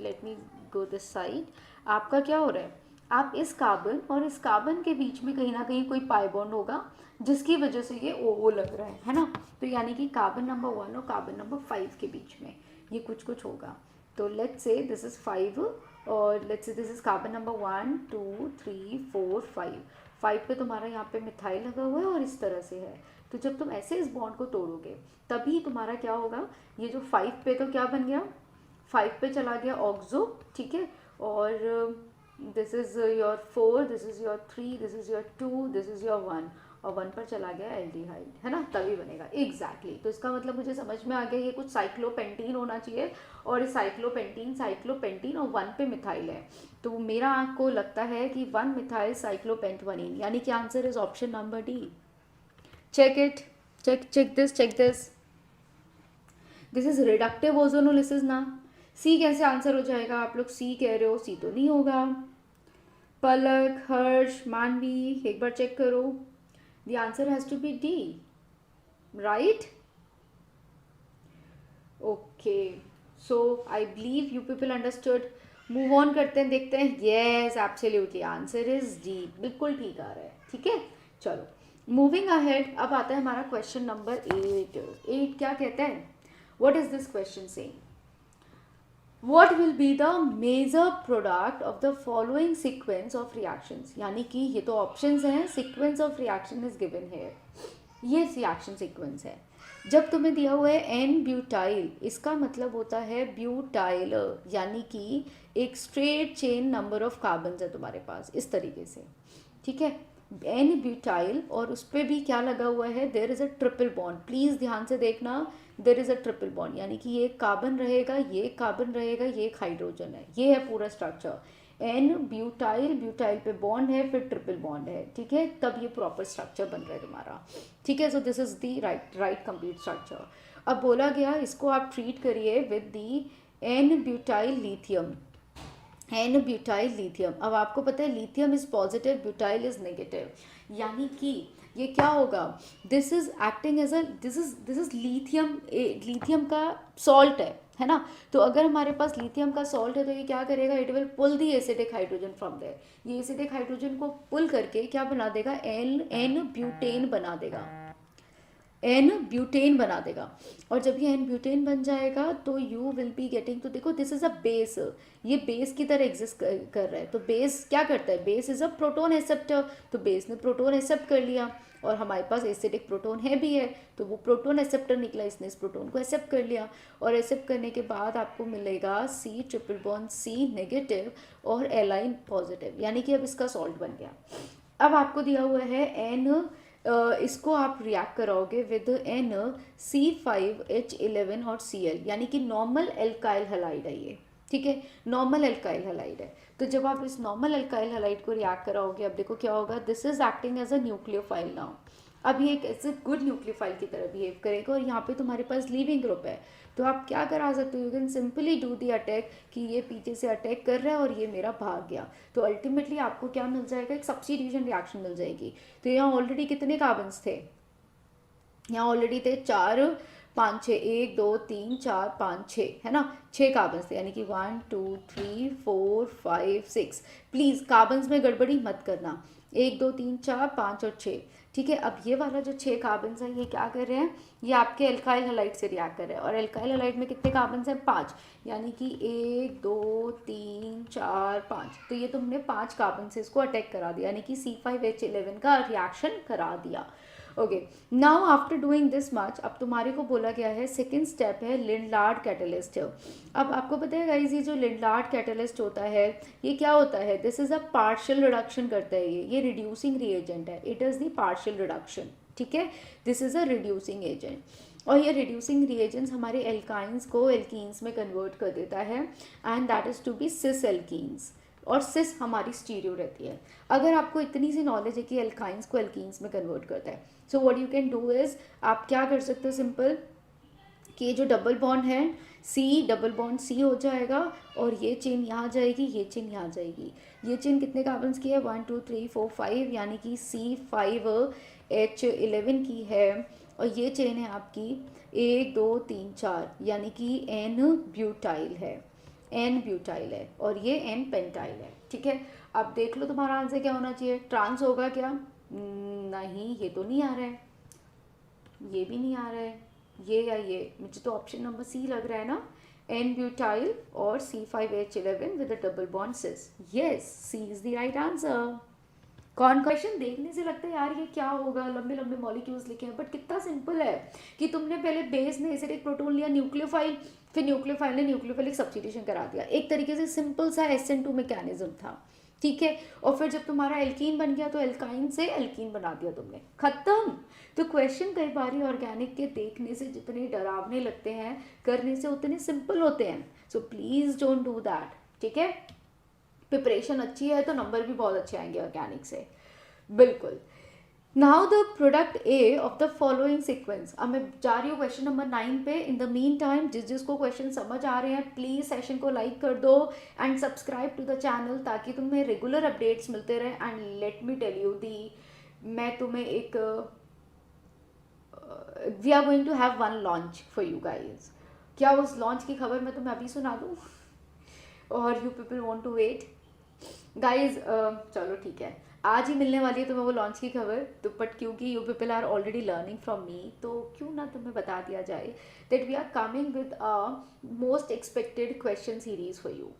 let me go this side, आपका क्या हो रहा है, आप इस कार्बन और इस कार्बन के बीच में कहीं ना कहीं कोई पाई बॉन्ड होगा जिसकी वजह से ये ओ लग रहा है ना, तो यानी कि कार्बन नंबर 1 और कार्बन नंबर 5 के बीच में ये कुछ होगा। तो लेट्स से दिस इज 5 और let's say this is carbon number 1 2 3 4 5, 5 पे तुम्हारा यहाँ पे मिथाइल लगा हुआ है और इस तरह से है, तो जब तुम ऐसे इस बॉन्ड को तोड़ोगे तभी तुम्हारा क्या होगा, ये जो 5 पे तो क्या बन गया, 5 पे चला गया ऑक्सो, ठीक है, और this is your 4, this is your 3, this is your 2, this is your 1, और 1 पर चला गया एल्डिहाइड, है ना, तभी बनेगा एग्जैक्टली। तो इसका मतलब मुझे समझ में आ गया ये कुछ साइक्लोपेंटीन होना चाहिए, और इस साइक्लोपेंटीन और 1 पे मिथाइल है, तो मेरा आँख को लगता है कि 1 मिथाइल साइक्लोपेंटवनीन, यानी कि answer is option number D. check it, check this, this is reductive ozonolysis ना। सी कैसे आंसर हो जाएगा, आप लोग सी कह रहे हो, सी तो नहीं होगा। पलक, हर्ष, मानवी एक बार चेक करो, the answer has to be D, right? Okay, so I believe you people understood. Move on करते हैं, देखते हैं, yes absolutely answer is D, बिल्कुल ठीक आ रहा है, ठीक है, चलो मूविंग अहेड। अब आता है हमारा क्वेश्चन नंबर 8 क्या कहता है, what is this question saying, what will be the major product of the following sequence of reactions, यानी कि ये तो ऑप्शंस हैं, sequence of reaction is given here, ये रिएक्शन सीक्वेंस है। जब तुम्हें दिया हुआ है एन ब्यूटाइल, इसका मतलब होता है ब्यूटाइल, यानी कि एक straight chain number of carbon है तुम्हारे पास इस तरीके से, ठीक है, एन ब्यूटाइल, और उस पर भी क्या लगा हुआ है, there is a triple bond, please ध्यान से देखना, there is a triple bond, यानी कि ये कार्बन रहेगा, ये कार्बन रहेगा, ये एक हाइड्रोजन है, ये है पूरा स्ट्रक्चर, एन ब्यूटाइल, ब्यूटाइल पे बॉन्ड है, फिर ट्रिपल बॉन्ड है, ठीक है, तब ये प्रॉपर स्ट्रक्चर बन रहा है तुम्हारा, ठीक है, so this is the right complete structure. अब बोला गया इसको आप ट्रीट करिए with the n butyl lithium, n butyl lithium. अब आपको पता है lithium is positive, butyl is negative, यानी कि ये क्या होगा, this is acting as a, this is lithium, lithium का सॉल्ट है ना, तो अगर हमारे पास लिथियम का सॉल्ट है तो ये क्या करेगा, it will pull the acidic hydrogen from there, ये एसिडिक हाइड्रोजन को पुल करके क्या बना देगा, एन ब्यूटेन बना देगा, एन ब्यूटेन बना देगा, और जब ये एन ब्यूटेन बन जाएगा तो यू विल बी गेटिंग, तो देखो दिस इज अ बेस, ये बेस की तरह एग्जिस्ट कर रहा है, तो बेस क्या करता है, base is a proton acceptor, तो बेस ने प्रोटोन एक्सेप्ट कर लिया, और हमारे पास एसिडिक प्रोटोन है भी है, तो वो प्रोटोन एक्सेप्टर निकला, इसने इस प्रोटोन को एक्सेप्ट कर लिया, और एक्सेप्ट करने के बाद आपको मिलेगा C triple bond C negative और एलाइन पॉजिटिव, यानी कि अब इसका सॉल्ट बन गया। अब आपको दिया हुआ है एन, इसको आप रिएक्ट कराओगे विद एन C5H11 और Cl, यानी कि नॉर्मल एल्काइल हैलाइड है ये, ठीक है, नॉर्मल एल्काइल हैलाइड है, तो जब आप इस नॉर्मल एल्काइल हैलाइड को रिएक्ट कराओगे, अब देखो क्या होगा, this is acting as a nucleophile now, अब ये एक ऐसे गुड न्यूक्लियोफाइल की तरह बिहेव करेगा, और यहाँ पे तुम्हारे पास लीविंग ग्रुप है, तो आप क्या करा सकते हो, you can simply do the attack, कि ये पीछे से अटैक कर रहा है और ये मेरा भाग गया, तो अल्टीमेटली आपको क्या मिल जाएगा, एक सब्स्टिट्यूशन रिएक्शन मिल जाएगी। तो यहाँ ऑलरेडी कितने कार्बन्स थे, यहाँ ऑलरेडी थे 4 5 6, 1 2 3 4 5 6, है ना, 6 कार्बन्स थे, यानी कि 1 2 3 4 5 6, प्लीज़ कार्बन्स में गड़बड़ी मत करना, 1 2 3 4 5 और 6, ठीक है। अब ये वाला जो 6 कार्बन्स है ये क्या कर रहे हैं, ये आपके एल्काइल हैलाइड से रिएक्ट कर रहे हैं, और एल्काइल हैलाइड में कितने कार्बन्स हैं, 5, यानी कि 1 2 3 4 5, तो ये तुमने 5 कार्बन से इसको अटैक करा दिया, यानी कि C5H11 का रिएक्शन करा दिया। Okay, now after doing this much, अब तुम्हारे को बोला गया है सेकेंड स्टेप है लिंडार्ड कैटलिस्ट। अब आपको पता है गाइस, ये जो लिंडार्ड कैटलिस्ट होता है ये क्या होता है, this is a partial reduction करता है, ये रिड्यूसिंग रिएजेंट है, it is the partial reduction, ठीक है, this is a reducing agent. और ये रिड्यूसिंग रिएजेंट्स हमारे एल्काइंस को एल्कीन्स में कन्वर्ट कर देता है, and that is to be cis alkenes, और सिस हमारी स्टीरियो रहती है। अगर आपको इतनी सी नॉलेज है कि एल्काइंस को एल्कीन्स में कन्वर्ट करता है, so what you can do is, आप क्या कर सकते हो सिंपल, कि ये जो डबल बॉन्ड है सी, डबल बॉन्ड सी हो जाएगा, और ये चेन यहाँ जाएगी, ये चेन यहाँ जाएगी। ये चेन कितने कार्बन्स की है, 1 2 3 4 5, यानी कि C5H11 की है, और ये चेन है आपकी 1 2 3 4, यानी कि N ब्यूटाइल है, N ब्यूटाइल है, और ये N पेंटाइल है, ठीक है। अब देख लो तुम्हारा आंसर क्या होना चाहिए, ट्रांस होगा क्या, नहीं, ये तो नहीं आ रहा है, ये भी नहीं आ रहा है, ये या ये, मुझे तो ऑप्शन नंबर सी लग रहा है ना, एन ब्यूटाइल और C5H11 with a double bond cis, yes, C is the right answer. कौन क्वेश्चन देखने से लगता है यार ये क्या होगा, लंबे लंबे मॉलिक्यूल्स लिखे हैं, बट कितना सिंपल है कि तुमने पहले बेस ने एसिडिक प्रोटॉन लिया, न्यूक्लियोफाइल, फिर न्यूक्लियोफाइल ने न्यूक्लियोफिलिक सब्स्टिट्यूशन करा दिया, एक तरीके से सिंपल सा SN2 मैकेनिज्म था, ठीक है। और फिर जब तुम्हारा एल्कीन बन गया तो एल्काइन से एल्कीन बना दिया तुमने, खत्म। तो क्वेश्चन कई बार ऑर्गेनिक के देखने से जितने डरावने लगते हैं, करने से उतने सिंपल होते हैं, so please don't do that, ठीक है। प्रिपरेशन अच्छी है तो नंबर भी बहुत अच्छे आएंगे ऑर्गेनिक से, बिल्कुल। Now the product A of the following sequence, अब मैं जा रही हूँ क्वेश्चन नंबर 9 पे। इन द मीन टाइम जिसको क्वेश्चन समझ आ रहे हैं प्लीज सेशन को लाइक कर दो and subscribe to the channel, ताकि तुम्हें रेगुलर अपडेट्स मिलते रहे। And let me tell you दी, मैं तुम्हें एक we are going to have one launch for you guys. क्या उस लॉन्च की खबर मैं तुम्हें अभी सुना दूँ, और you people want to wait guys? चलो ठीक है, आज ही मिलने वाली है तुम्हें वो लॉन्च की खबर, तो बट क्योंकि you people are already learning from me, तो क्यों ना तुम्हें बता दिया जाए that we are coming with a most expected question series for you.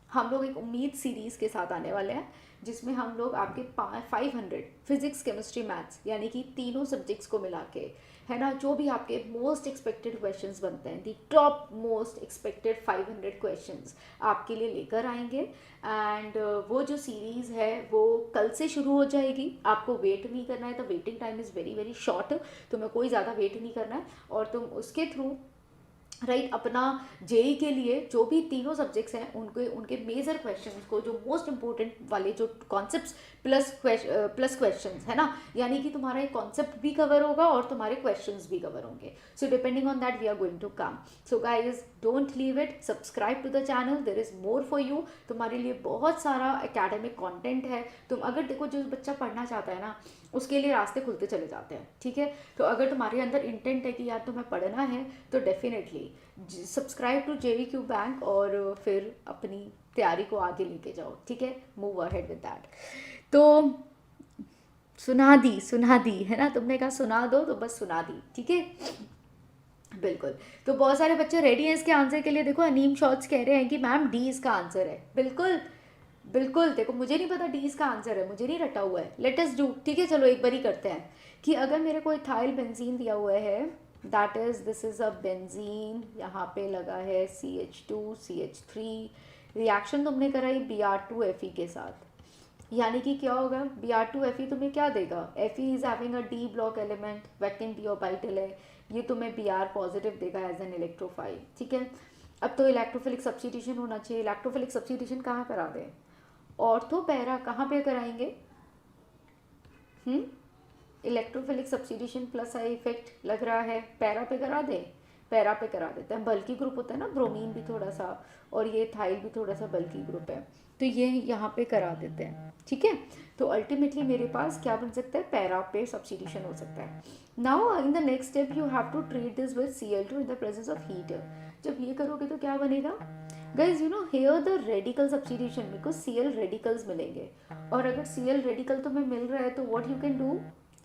हम लोग एक उम्मीद सीरीज़ के साथ आने वाले हैं, जिसमें हम लोग आपके 500 फिजिक्स केमिस्ट्री मैथ्स यानी कि तीनों सब्जेक्ट्स को मिला के, है ना, जो भी आपके मोस्ट एक्सपेक्टेड क्वेश्चंस बनते हैं, दी टॉप मोस्ट एक्सपेक्टेड 500 क्वेश्चंस आपके लिए लेकर आएंगे। एंड वो जो सीरीज़ है वो कल से शुरू हो जाएगी, आपको वेट नहीं करना है, तो waiting time is very very short, तुम्हें कोई ज़्यादा वेट नहीं करना है, और तुम उसके थ्रू राइट अपना जेई के लिए जो भी तीनों सब्जेक्ट्स हैं उनके मेजर क्वेश्चंस को, जो मोस्ट इंपॉर्टेंट वाले जो कॉन्सेप्ट्स प्लस क्वेश्चंस है ना, यानी कि तुम्हारा एक कॉन्सेप्ट भी कवर होगा और तुम्हारे क्वेश्चंस भी कवर होंगे। So depending on that we are going to come. So guys don't leave it, subscribe to the channel, there is more for you. तुम्हारे लिए बहुत सारा एकेडमिक कॉन्टेंट है। तुम अगर देखो, जो बच्चा पढ़ना चाहता है ना, उसके लिए रास्ते खुलते चले जाते हैं, ठीक है। तो अगर तुम्हारे अंदर इंटेंट है कि यार तुम्हें पढ़ना है, तो definitely subscribe to JEQ bank, और फिर अपनी तैयारी को आगे लेके जाओ, ठीक है। Move ahead with that. तो सुना दी है ना, तुमने कहा सुना दो तो बस सुना दी, ठीक है, बिल्कुल। तो बहुत सारे बच्चे रेडी हैं इसके आंसर के लिए। देखो अनीम शॉर्ट्स कह रहे हैं कि मैम डी इसका आंसर है, बिल्कुल बिल्कुल। देखो मुझे नहीं पता डी इसका आंसर है, मुझे नहीं रटा हुआ है, लेट अस डू, ठीक है। चलो एक बार ही करते हैं कि अगर मेरे को इथाइल बेंजीन दिया हुआ है, that is this is a benzene, यहाँ पे लगा है CH2 CH3, रिएक्शन तुमने कराई Br2Fe के साथ, यानी कि क्या होगा, Br2Fe तुम्हें क्या देगा, Fe is having a D block element, vacant D orbital है, ये तुम्हें Br पॉजिटिव देगा एज एन इलेक्ट्रोफाइल, ठीक है। अब तो इलेक्ट्रोफिलिक सब्स्टिट्यूशन होना चाहिए। इलेक्ट्रोफिलिक सब्स्टिट्यूशन कहाँ करा दें, ऑर्थो पैरा कहाँ पे कराएंगे, electrophilic substitution plus I effect लग रहा है, पैरा पे करा दें, पैरा पे करा देते हैं। बल्कि ग्रुप होता है ना, ब्रोमीन भी थोड़ा सा और ये थाइल भी थोड़ा सा बल्कि ग्रुप है, तो ये यहाँ पे करा देते हैं, ठीक है। तो अल्टीमेटली मेरे पास क्या बन सकता है, पैरा पे सब्स्टिट्यूशन हो सकता है। Now in the next step you have to treat this with Cl2 in the presence of heat. जब ये करोगे तो क्या बनेगा guys, you know here the radical substitution, because Cl radicals मिलेंगे, और अगर Cl रेडिकल तुम्हें मिल रहा है तो what you can do,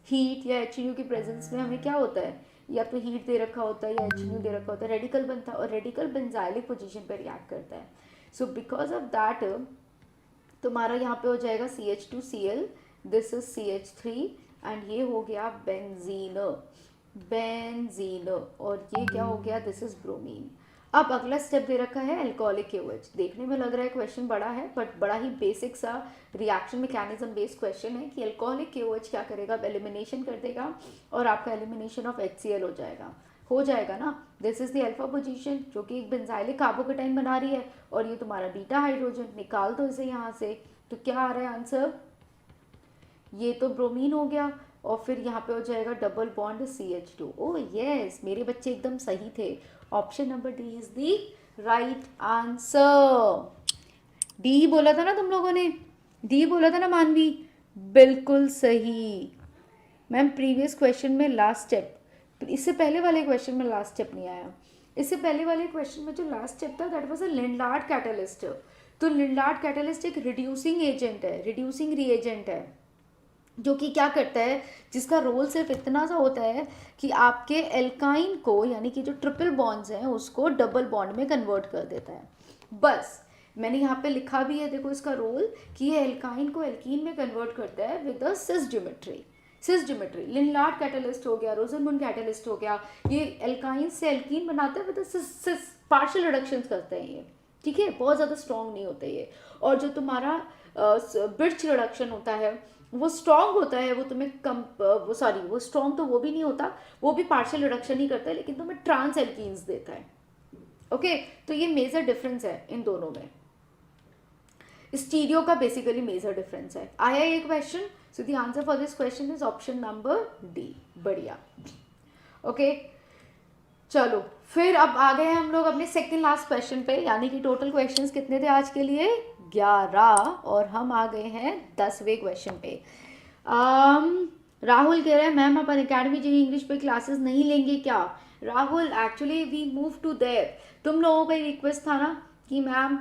heat या HNU की प्रेजेंस में हमें क्या होता है, या तो हीट दे रखा होता है या HNU दे रखा होता है, रेडिकल बनता है, और रेडिकल बेंजाइलिक पोजीशन पे रिएक्ट करता है। सो बिकॉज ऑफ दैट तुम्हारा यहाँ पे हो जाएगा CH2Cl, this is CH3 and ये हो गया बेंजीन, बेंजीन, और ये क्या हो गया, दिस इज ब्रोमीन। अब अगला स्टेप दे रखा है अल्कोहलिक KOH। देखने में लग रहा है क्वेश्चन बड़ा है, बट बड़ा ही बेसिक सा रिएक्शन मैकेनिज्म बेस्ड क्वेश्चन है कि अल्कोहलिक KOH क्या करेगा, एलिमिनेशन कर देगा और आपका एलिमिनेशन ऑफ HCl हो जाएगा ना। This is the alpha position जो कि एक बेंजाइलिक कार्बोकेटाइन बना रही है, और ये तुम्हारा बीटा हाइड्रोजन, निकाल दो इसे यहाँ से। तो क्या आ रहा है आंसर, ये तो ब्रोमीन हो गया, और फिर यहाँ पे हो जाएगा double bond CH2। Oh yes, मेरे बच्चे एकदम सही थे। Option number D is the right answer. D बोला था ना तुम लोगों ने, डी बोला था ना मानवी, बिल्कुल सही। मैम प्रीवियस क्वेश्चन में लास्ट स्टेप, इससे पहले वाले क्वेश्चन में लास्ट स्टेप नहीं आया। इससे पहले वाले क्वेश्चन में जो लास्ट स्टेप था दैट वाज अ लिंडार्ड कैटलिस्ट। तो लिंडार्ड कैटलिस्ट एक रिड्यूसिंग एजेंट है, रिड्यूसिंग रिएजेंट है, जो कि क्या करता है, जिसका रोल सिर्फ इतना सा होता है कि आपके एल्काइन को, यानी कि जो ट्रिपल बॉन्ड्स हैं उसको डबल बॉन्ड में कन्वर्ट कर देता है। बस मैंने यहाँ पे लिखा भी है, देखो इसका रोल, कि ये एल्काइन को एल्कीन में कन्वर्ट करता है with the cis geometry. Cis geometry Lindlar catalyst हो गया, रोजनमुंड कैटलिस्ट हो गया, ये एल्काइन से एल्कीन बनाते हैं विद सिस पार्शियल रिडक्शन करते हैं ये, ठीक है, बहुत ज़्यादा स्ट्रॉन्ग नहीं होते ये। और जो तुम्हारा ब्रिड्ज रिडक्शन होता है वो स्ट्रॉन्ग होता है, वो तुम्हें कम वो सॉरी वो स्ट्रॉन्ग तो वो भी नहीं होता, वो भी पार्शियल रिडक्शन ही करता है, लेकिन तुम्हें ट्रांस एल्कीन्स देता है। ओके, तो ये मेजर डिफरेंस है इन दोनों में, स्टीरियो का बेसिकली मेजर डिफरेंस है। आया ये question, so the answer for this question is option number D. बढ़िया, ओके चलो फिर अब आ गए हैं हम लोग अपने सेकंड लास्ट क्वेश्चन पे, यानी कि टोटल क्वेश्चंस कितने थे आज के लिए, 11, और हम आ गए हैं 10वें क्वेश्चन पे। राहुल कह रहे हैं मैम आप अनअकैडमी जी इंग्लिश पे क्लासेस नहीं लेंगे क्या। Rahul actually we move to there, तुम लोगों का रिक्वेस्ट था ना कि ma'am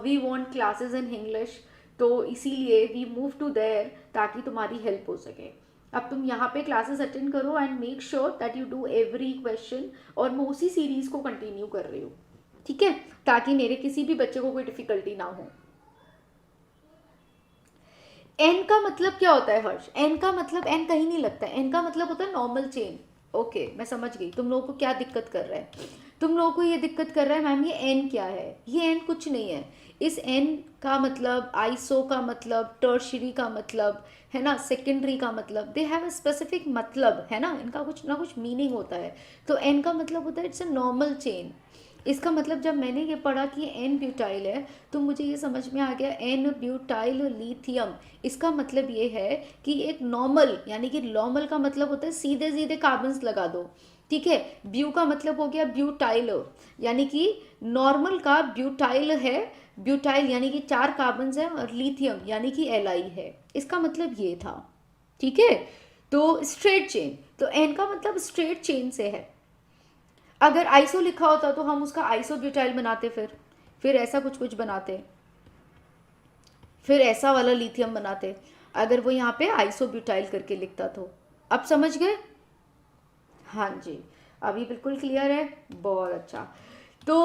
we want classes in English, तो इसीलिए वी मूव टू देयर ताकि तुम्हारी हेल्प हो सके। अब तुम यहाँ पे क्लासेस अटेंड करो and make sure that you do every question, और मैं उसी सीरीज को कंटिन्यू कर रही हूँ, ठीक है, ताकि मेरे किसी भी बच्चे को कोई डिफिकल्टी ना हो। एन का मतलब क्या होता है हर्ष, एन का मतलब, एन कहीं नहीं लगता है, एन का मतलब होता है नॉर्मल चेन। ओके मैं समझ गई तुम लोगों को क्या दिक्कत कर रहा है, तुम लोगों को ये दिक्कत कर रहा है मैम ये एन क्या है, ये एन कुछ नहीं है। इस एन का मतलब, आइसो का मतलब, टर्शरी का मतलब है ना, सेकेंडरी का मतलब, दे हैव अ स्पेसिफिक मतलब है ना, इनका कुछ ना कुछ मीनिंग होता है। तो एन का मतलब होता है इट्स अ नॉर्मल चेन। इसका मतलब जब मैंने ये पढ़ा कि एन ब्यूटाइल है तो मुझे ये समझ में आ गया एन ब्यूटाइल लिथियम, इसका मतलब ये है कि एक नॉर्मल, यानी कि नॉर्मल का मतलब होता है सीधे सीधे कार्बन्स लगा दो, ठीक है। ब्यू का मतलब हो गया ब्यूटाइल, यानी कि नॉर्मल का ब्यूटाइल है, ब्यूटाइल यानी कि 4 कार्बन्स है, और लिथियम यानी कि Li है, इसका मतलब ये था, ठीक है। तो स्ट्रेट चेन, तो एन का मतलब स्ट्रेट चेन से है। अगर आइसो लिखा होता तो हम उसका आइसो ब्यूटाइल बनाते, फिर ऐसा कुछ कुछ बनाते, फिर ऐसा वाला लिथियम बनाते, अगर वो यहाँ पे आइसो ब्यूटाइल करके लिखता तो। अब समझ गए, हाँ जी, अभी बिल्कुल क्लियर है, बहुत अच्छा। तो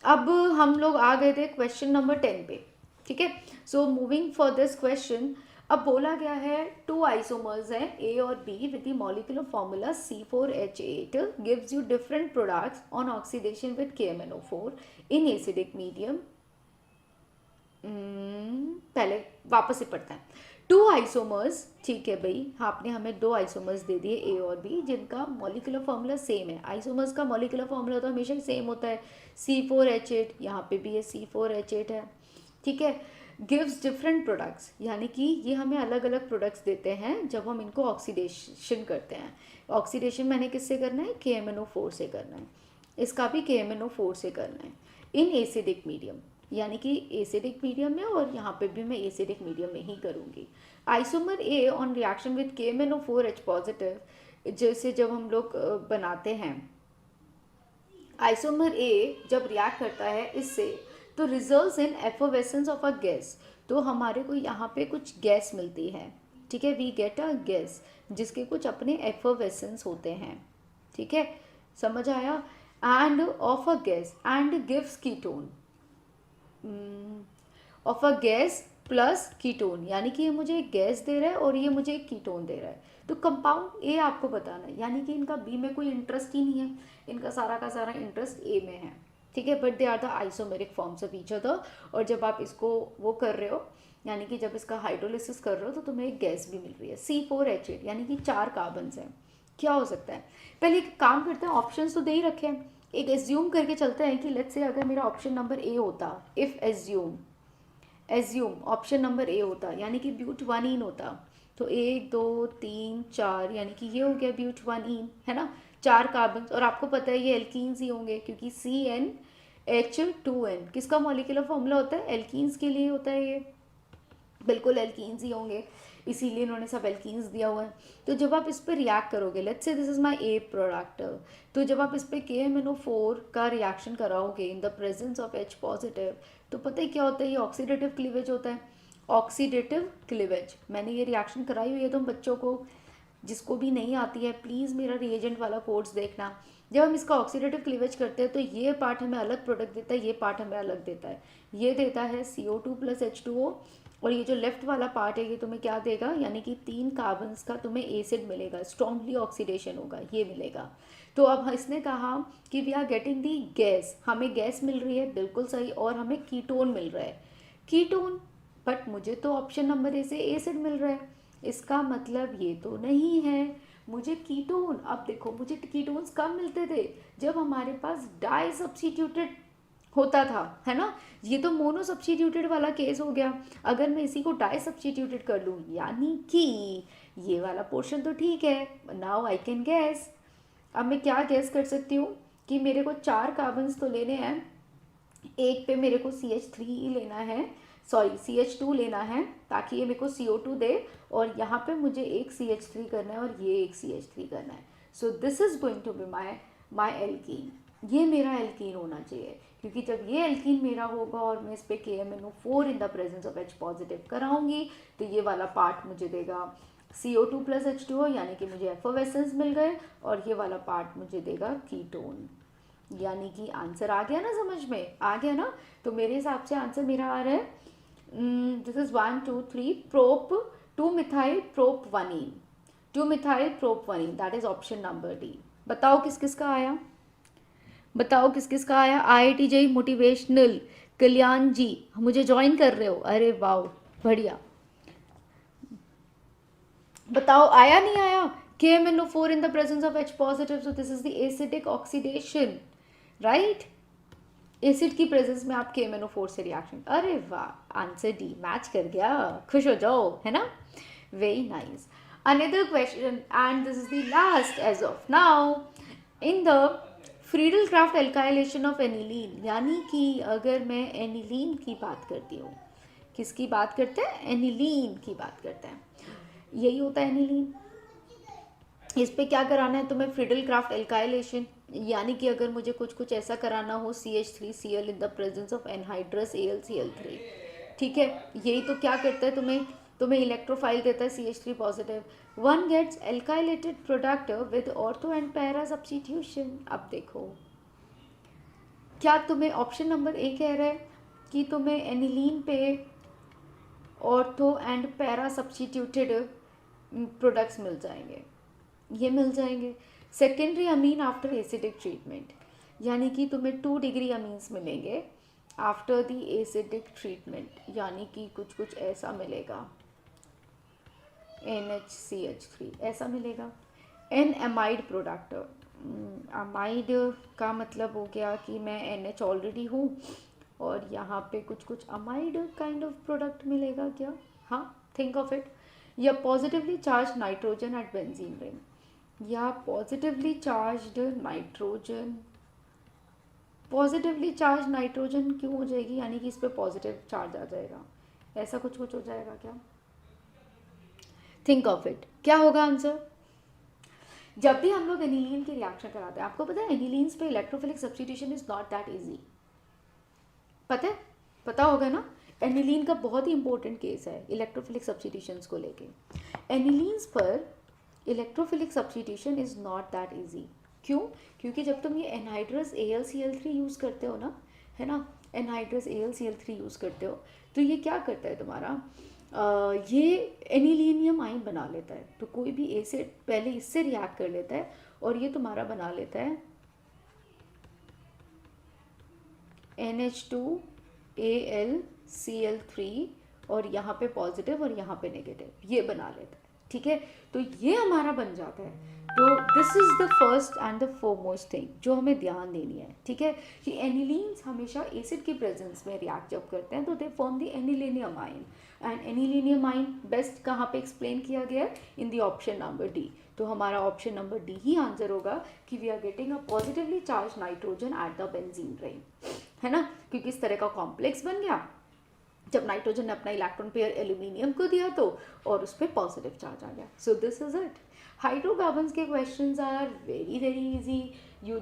अब हम लोग आ गए थे क्वेश्चन नंबर 10 पे, ठीक है। So moving for this question, अब बोला गया है 2 आइसोमर्स हैं A और B with the molecular formula C4H8 gives you different products on oxidation with KMnO4 in acidic medium. पहले वापस से पढ़ते हैं। 2 आइसोमर्स, ठीक है भाई, आपने हमें 2 आइसोमर्स दे दिए A और B जिनका मॉलिक्यूलर फॉर्मूला सेम है। आइसोमर्स का मॉलिक्यूलर फॉर्मूला तो हमेशा सेम होता है, C4H8, यहाँ पे भी ये C4H8 है, ठीक है। गिव्स डिफरेंट प्रोडक्ट्स, यानी कि ये हमें अलग अलग प्रोडक्ट्स देते हैं जब हम इनको ऑक्सीडेशन करते हैं। ऑक्सीडेशन मैंने किससे करना है, KMnO4 से करना है, इसका भी KMnO4 से करना है इन एसिडिक मीडियम, यानी कि एसिडिक मीडियम में, और यहाँ पे भी मैं एसिडिक मीडियम में ही करूँगी। Isomer A on reaction with KMnO4H positive, जैसे जब हम लोग बनाते हैं आइसोमर A जब रिएक्ट करता है इससे, तो results in effervescence of a gas, तो हमारे को यहाँ पे कुछ गैस मिलती है, ठीक है, वी गेट अ गैस जिसके कुछ अपने एफोवेसेंस होते हैं, ठीक है, समझ आया। End of a gas and gives ketone, of a gas plus ketone, यानी कि ये मुझे एक गैस दे रहा है और ये मुझे एक कीटोन दे रहा है। तो कंपाउंड ए आपको बताना है, यानी कि इनका बी में कोई इंटरेस्ट ही नहीं है, इनका सारा का सारा इंटरेस्ट ए में है, ठीक है। But they are the isomeric forms of each other. और जब आप इसको वो कर रहे हो, यानी कि जब इसका हाइड्रोलिसिस कर रहे हो तो तुम्हें एक गैस भी मिल रही है C4H8, यानी कि 4 कार्बन हैं। क्या हो सकता है, पहले एक काम करते हैं, ऑप्शंस तो दे ही रखे हैं, एक एज्यूम करके चलते हैं कि लेट्स से अगर मेरा ऑप्शन नंबर ए होता, इफ एज्यूम ऑप्शन नंबर ए होता, यानी कि ब्यूट 1इन होता, तो 1 2 3 4, यानी कि ये हो गया ब्यूट 1इन, है ना, 4 कार्बन। और आपको पता है ये एल्कीन्स ही होंगे, क्योंकि CnH2n किसका मॉलिक्यूलर फॉर्मूला होता है, एल्कीन्स के लिए होता है, ये बिल्कुल एल्कीन्स ही होंगे, इसीलिए इन्होंने सब एल्कीन्स दिया हुआ है। तो जब आप इस पर रिएक्ट करोगे, let's say this is my A product, तो जब आप इस पर KMnO4 का रिएक्शन कराओगे इन the presence of H positive, तो पता है क्या होता है, ये ऑक्सीडेटिव क्लीवेज होता है, ऑक्सीडेटिव क्लीवेज। मैंने ये रिएक्शन कराई हुई है, तुम बच्चों को जिसको भी नहीं आती है प्लीज़ मेरा रिएजेंट वाला कोर्स देखना। जब हम इसका ऑक्सीडेटिव क्लीवेज करते हैं तो ये पार्ट हमें अलग प्रोडक्ट देता है, ये पार्ट हमें अलग देता है, ये देता है CO2 + H2O, और ये जो लेफ्ट वाला पार्ट है ये तुम्हें क्या देगा, यानी कि 3 कार्बन्स का तुम्हें एसिड मिलेगा, स्ट्रॉन्गली ऑक्सीडेशन होगा, ये मिलेगा। तो अब इसने कहा कि we are getting the gas, हमें गैस मिल रही है, बिल्कुल सही, और हमें कीटोन मिल रहा है, कीटोन, बट मुझे तो ऑप्शन नंबर ए से एसिड मिल रहा है, इसका मतलब ये तो नहीं है, मुझे कीटोन। अब देखो मुझे कीटोन्स कब मिलते थे, जब हमारे पास डाई सब्स्टिट्यूटेड होता था, है ना, ये तो मोनो सब्स्टिट्यूटेड वाला केस हो गया। अगर मैं इसी को डाई सब्स्टिट्यूटेड कर लूँ, यानी कि ये वाला पोर्शन तो ठीक है, नाउ आई कैन गैस। अब मैं क्या गैस कर सकती हूँ कि मेरे को 4 कार्बन्स तो लेने हैं, एक पे मेरे को CH3 लेना है, सॉरी CH2 लेना है, ताकि ये मेरे को CO2 दे, और यहाँ पे मुझे एक CH3 करना है और ये एक CH3 करना है। So this is going to be my alkene, ये मेरा एल्कीन होना चाहिए, क्योंकि जब ये एल्कीन मेरा होगा और मैं इस पर KMnO4 in the presence of H positive कराऊंगी, तो ये वाला पार्ट मुझे देगा CO2 + H2O, यानी कि मुझे एफोवेसेंस मिल गए, और ये वाला पार्ट मुझे देगा कीटोन। यानी कि आंसर आ गया ना, समझ में आ गया ना। तो मेरे हिसाब से आंसर मेरा आ रहा है, this is 1 2 3 prop 2 methyl prop 1इन, 2 मिथाइल प्रोप 1इन, that is option number D. बताओ किस किस का आया, बताओ किस किस का आया। IIT JEE मोटिवेशनल, कल्याण जी मुझे ज्वाइन कर रहे हो, अरे वाह बढ़िया, बताओ आया नहीं आया। KMnO4 in the presence of H positive, so this is the acidic oxidation, right? Acid की प्रेजेंस में आप KMnO4 से रिएक्शन, अरे वाह आंसर डी मैच कर गया, खुश हो जाओ, है ना, very nice. Another question and this is the last as of now, in the Friedel Crafts alkylation of aniline, यानी कि अगर मैं एनिलीन की बात करती हूँ, किसकी बात करते हैं, एनिलीन की बात करते हैं, यही होता है एनिलीन। इस पे क्या कराना है तुम्हें, फ्रीडल क्राफ्ट एल्काइलेशन, यानी कि अगर मुझे कुछ ऐसा कराना हो CH3Cl in the presence of anhydrous AlCl3, ठीक है, यही तो क्या करता है, तुम्हें इलेक्ट्रोफाइल देता है CH3 positive, one gets alkylated product with ortho and para substitution. अब देखो क्या तुम्हें ऑप्शन नंबर ए कह रहा है कि तुम्हें एनिलीन पे ortho and para substituted products मिल जाएंगे, ये मिल जाएंगे। Secondary amine after acidic treatment, यानी कि तुम्हें 2 डिग्री अमीन्स मिलेंगे आफ्टर द एसिडिक ट्रीटमेंट, यानी कि कुछ ऐसा मिलेगा, NHCH3 ऐसा मिलेगा। एन एमाइड प्रोडक्ट, अमाइड का मतलब हो गया कि मैं NH ऑलरेडी हूँ और यहाँ पे कुछ अमाइड काइंड ऑफ प्रोडक्ट मिलेगा क्या, हाँ थिंक ऑफ इट। या positively charge nitrogen at benzene ring, या positively charged nitrogen, positively charge nitrogen क्यों हो जाएगी, यानी कि इस पर पॉजिटिव चार्ज आ जाएगा, ऐसा कुछ हो जाएगा क्या, थिंक ऑफ इट, क्या होगा आंसर। जब भी हम लोग एनिलीन की रिएक्शन कराते हैं, आपको पता है एनिलीन्स पे electrophilic substitution is not that easy, पता है, पता होगा ना, एनिलीन का बहुत ही इंपॉर्टेंट केस है इलेक्ट्रोफिलिक सब्स्टिट्यूशंस को लेके। एनिलीन्स पर electrophilic substitution is not that easy, क्यों, क्योंकि जब तुम ये एनहाइड्रस AlCl3 यूज़ करते हो ना, है ना, एनहाइड्रस AlCl3 यूज़ करते हो, तो ये क्या करता है तुम्हारा, ये एनिलीनियम आइन बना लेता है। तो कोई भी एसिड पहले इससे रिएक्ट कर लेता है और ये तुम्हारा बना लेता है NH2AlCl3, और यहाँ पे पॉजिटिव और यहाँ पे नेगेटिव, ये बना लेता है। ठीक है, तो ये हमारा बन जाता है। तो this is the first and the foremost thing जो हमें ध्यान देनी है। ठीक है, कि एनिलीन्स हमेशा एसिड की प्रेजेंस में रिएक्ट जब करते हैं तो they form the anilinium ion, and anilinium ion best कहाँ पे एक्सप्लेन किया गया है, in the option number D. तो हमारा ऑप्शन नंबर डी ही आंसर होगा कि we are getting a positively charge nitrogen at the benzene ring, है ना, क्योंकि इस तरह का कॉम्प्लेक्स बन गया जब नाइट्रोजन ने अपना इलेक्ट्रॉन पेयर एल्यूमिनियम को दिया तो, और उस पर पॉजिटिव चार्ज आ गया। So this is it. Hydrocarbons के questions are very very easy. You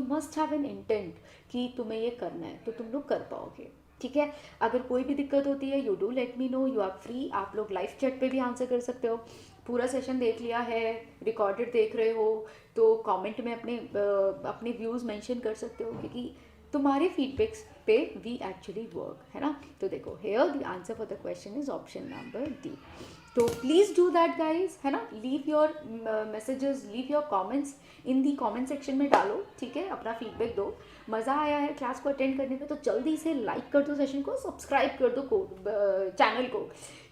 must have an intent कि तुम्हें ये करना है तो तुम लोग कर पाओगे। ठीक है, अगर कोई भी दिक्कत होती है you do let me know, you are free. आप लोग लाइव चैट पे भी आंसर कर सकते हो। पूरा सेशन देख लिया है, रिकॉर्डेड देख रहे हो तो कमेंट में अपने व्यूज़ मेंशन कर सकते हो, क्योंकि तुम्हारे फीडबैक्स पे वी एक्चुअली वर्क, है ना। तो देखो, here the answer for the question is option number D. तो प्लीज़ डू दैट गाइज, है ना। Leave your messages, leave your comments in the comment section में डालो। ठीक है, अपना फीडबैक दो। मज़ा आया है क्लास को अटेंड करने में तो जल्दी से लाइक कर दो सेशन को, सब्सक्राइब कर दो चैनल को,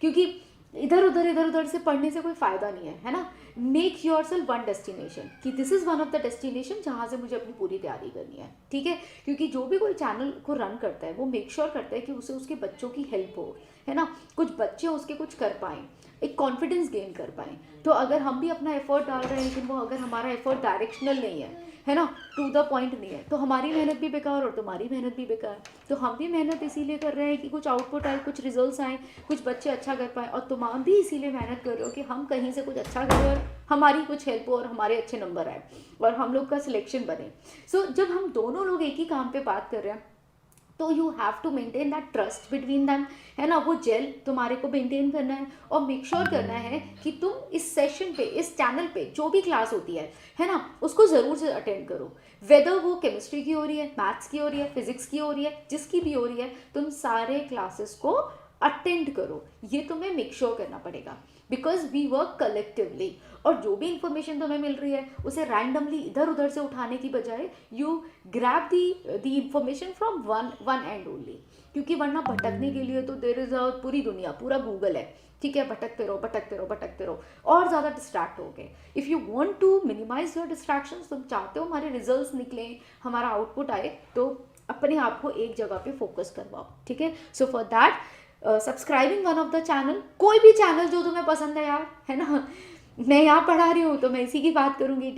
क्योंकि इधर उधर से पढ़ने से कोई फ़ायदा नहीं है ना। Make yourself one destination, कि this is one of the destination जहाँ से मुझे अपनी पूरी तैयारी करनी है। ठीक है, क्योंकि जो भी कोई चैनल को रन करता है वो मेक श्योर करता है कि उसे उसके बच्चों की हेल्प हो, है ना, कुछ बच्चे उसके कुछ कर पाएँ, एक कॉन्फिडेंस गेन कर पाएँ। तो अगर हम भी अपना एफर्ट डाल रहे हैं लेकिन वो अगर हमारा एफर्ट डायरेक्शनल नहीं है ना, टू द पॉइंट नहीं है, तो हमारी मेहनत भी बेकार और तुम्हारी मेहनत भी बेकार। तो हम भी मेहनत इसीलिए कर रहे हैं कि कुछ आउटपुट आए, कुछ रिजल्ट्स आए, कुछ बच्चे अच्छा कर पाए, और तुम भी इसीलिए मेहनत कर रहे हो कि हम कहीं से कुछ अच्छा करें और हमारी कुछ हेल्प हो और हमारे अच्छे नंबर आए और हम लोग का सिलेक्शन बने। सो जब हम दोनों लोग एक ही काम पे बात कर रहे हैं तो you have to maintain that trust between them, है ना। वो जेल तुम्हारे को मेंटेन करना है और मेक श्योर करना है कि तुम इस सेशन पे, इस चैनल पे जो भी क्लास होती है ना, उसको ज़रूर से अटेंड करो। वेदर वो केमिस्ट्री की हो रही है, मैथ्स की हो रही है, फिजिक्स की हो रही है, जिसकी भी हो रही है, तुम सारे क्लासेस को अटेंड करो। ये तुम्हें मेक श्योर करना पड़ेगा, बिकॉज वी वर्क कलेक्टिवली। और जो भी इंफॉर्मेशन तुम्हें मिल रही है उसे रैंडमली इधर उधर से उठाने की बजाय you grab the information from one and only, क्योंकि वरना भटकने के लिए तो देयर इज अ पूरी दुनिया, पूरा गूगल है। ठीक है, भटकते रहो और ज़्यादा डिस्ट्रैक्ट हो गए। If you want to minimize your distractions, तुम चाहते हो हमारे रिजल्ट्स निकलें, हमारा आउटपुट आए, तो अपने आप को एक जगह पे फोकस करवाओ। ठीक है, so for that subscribing one of the channel, कोई भी चैनल जो तुम्हें पसंद है यार, है ना। मैं यहाँ पढ़ा रही हूँ तो मैं इसी की बात करूँगी।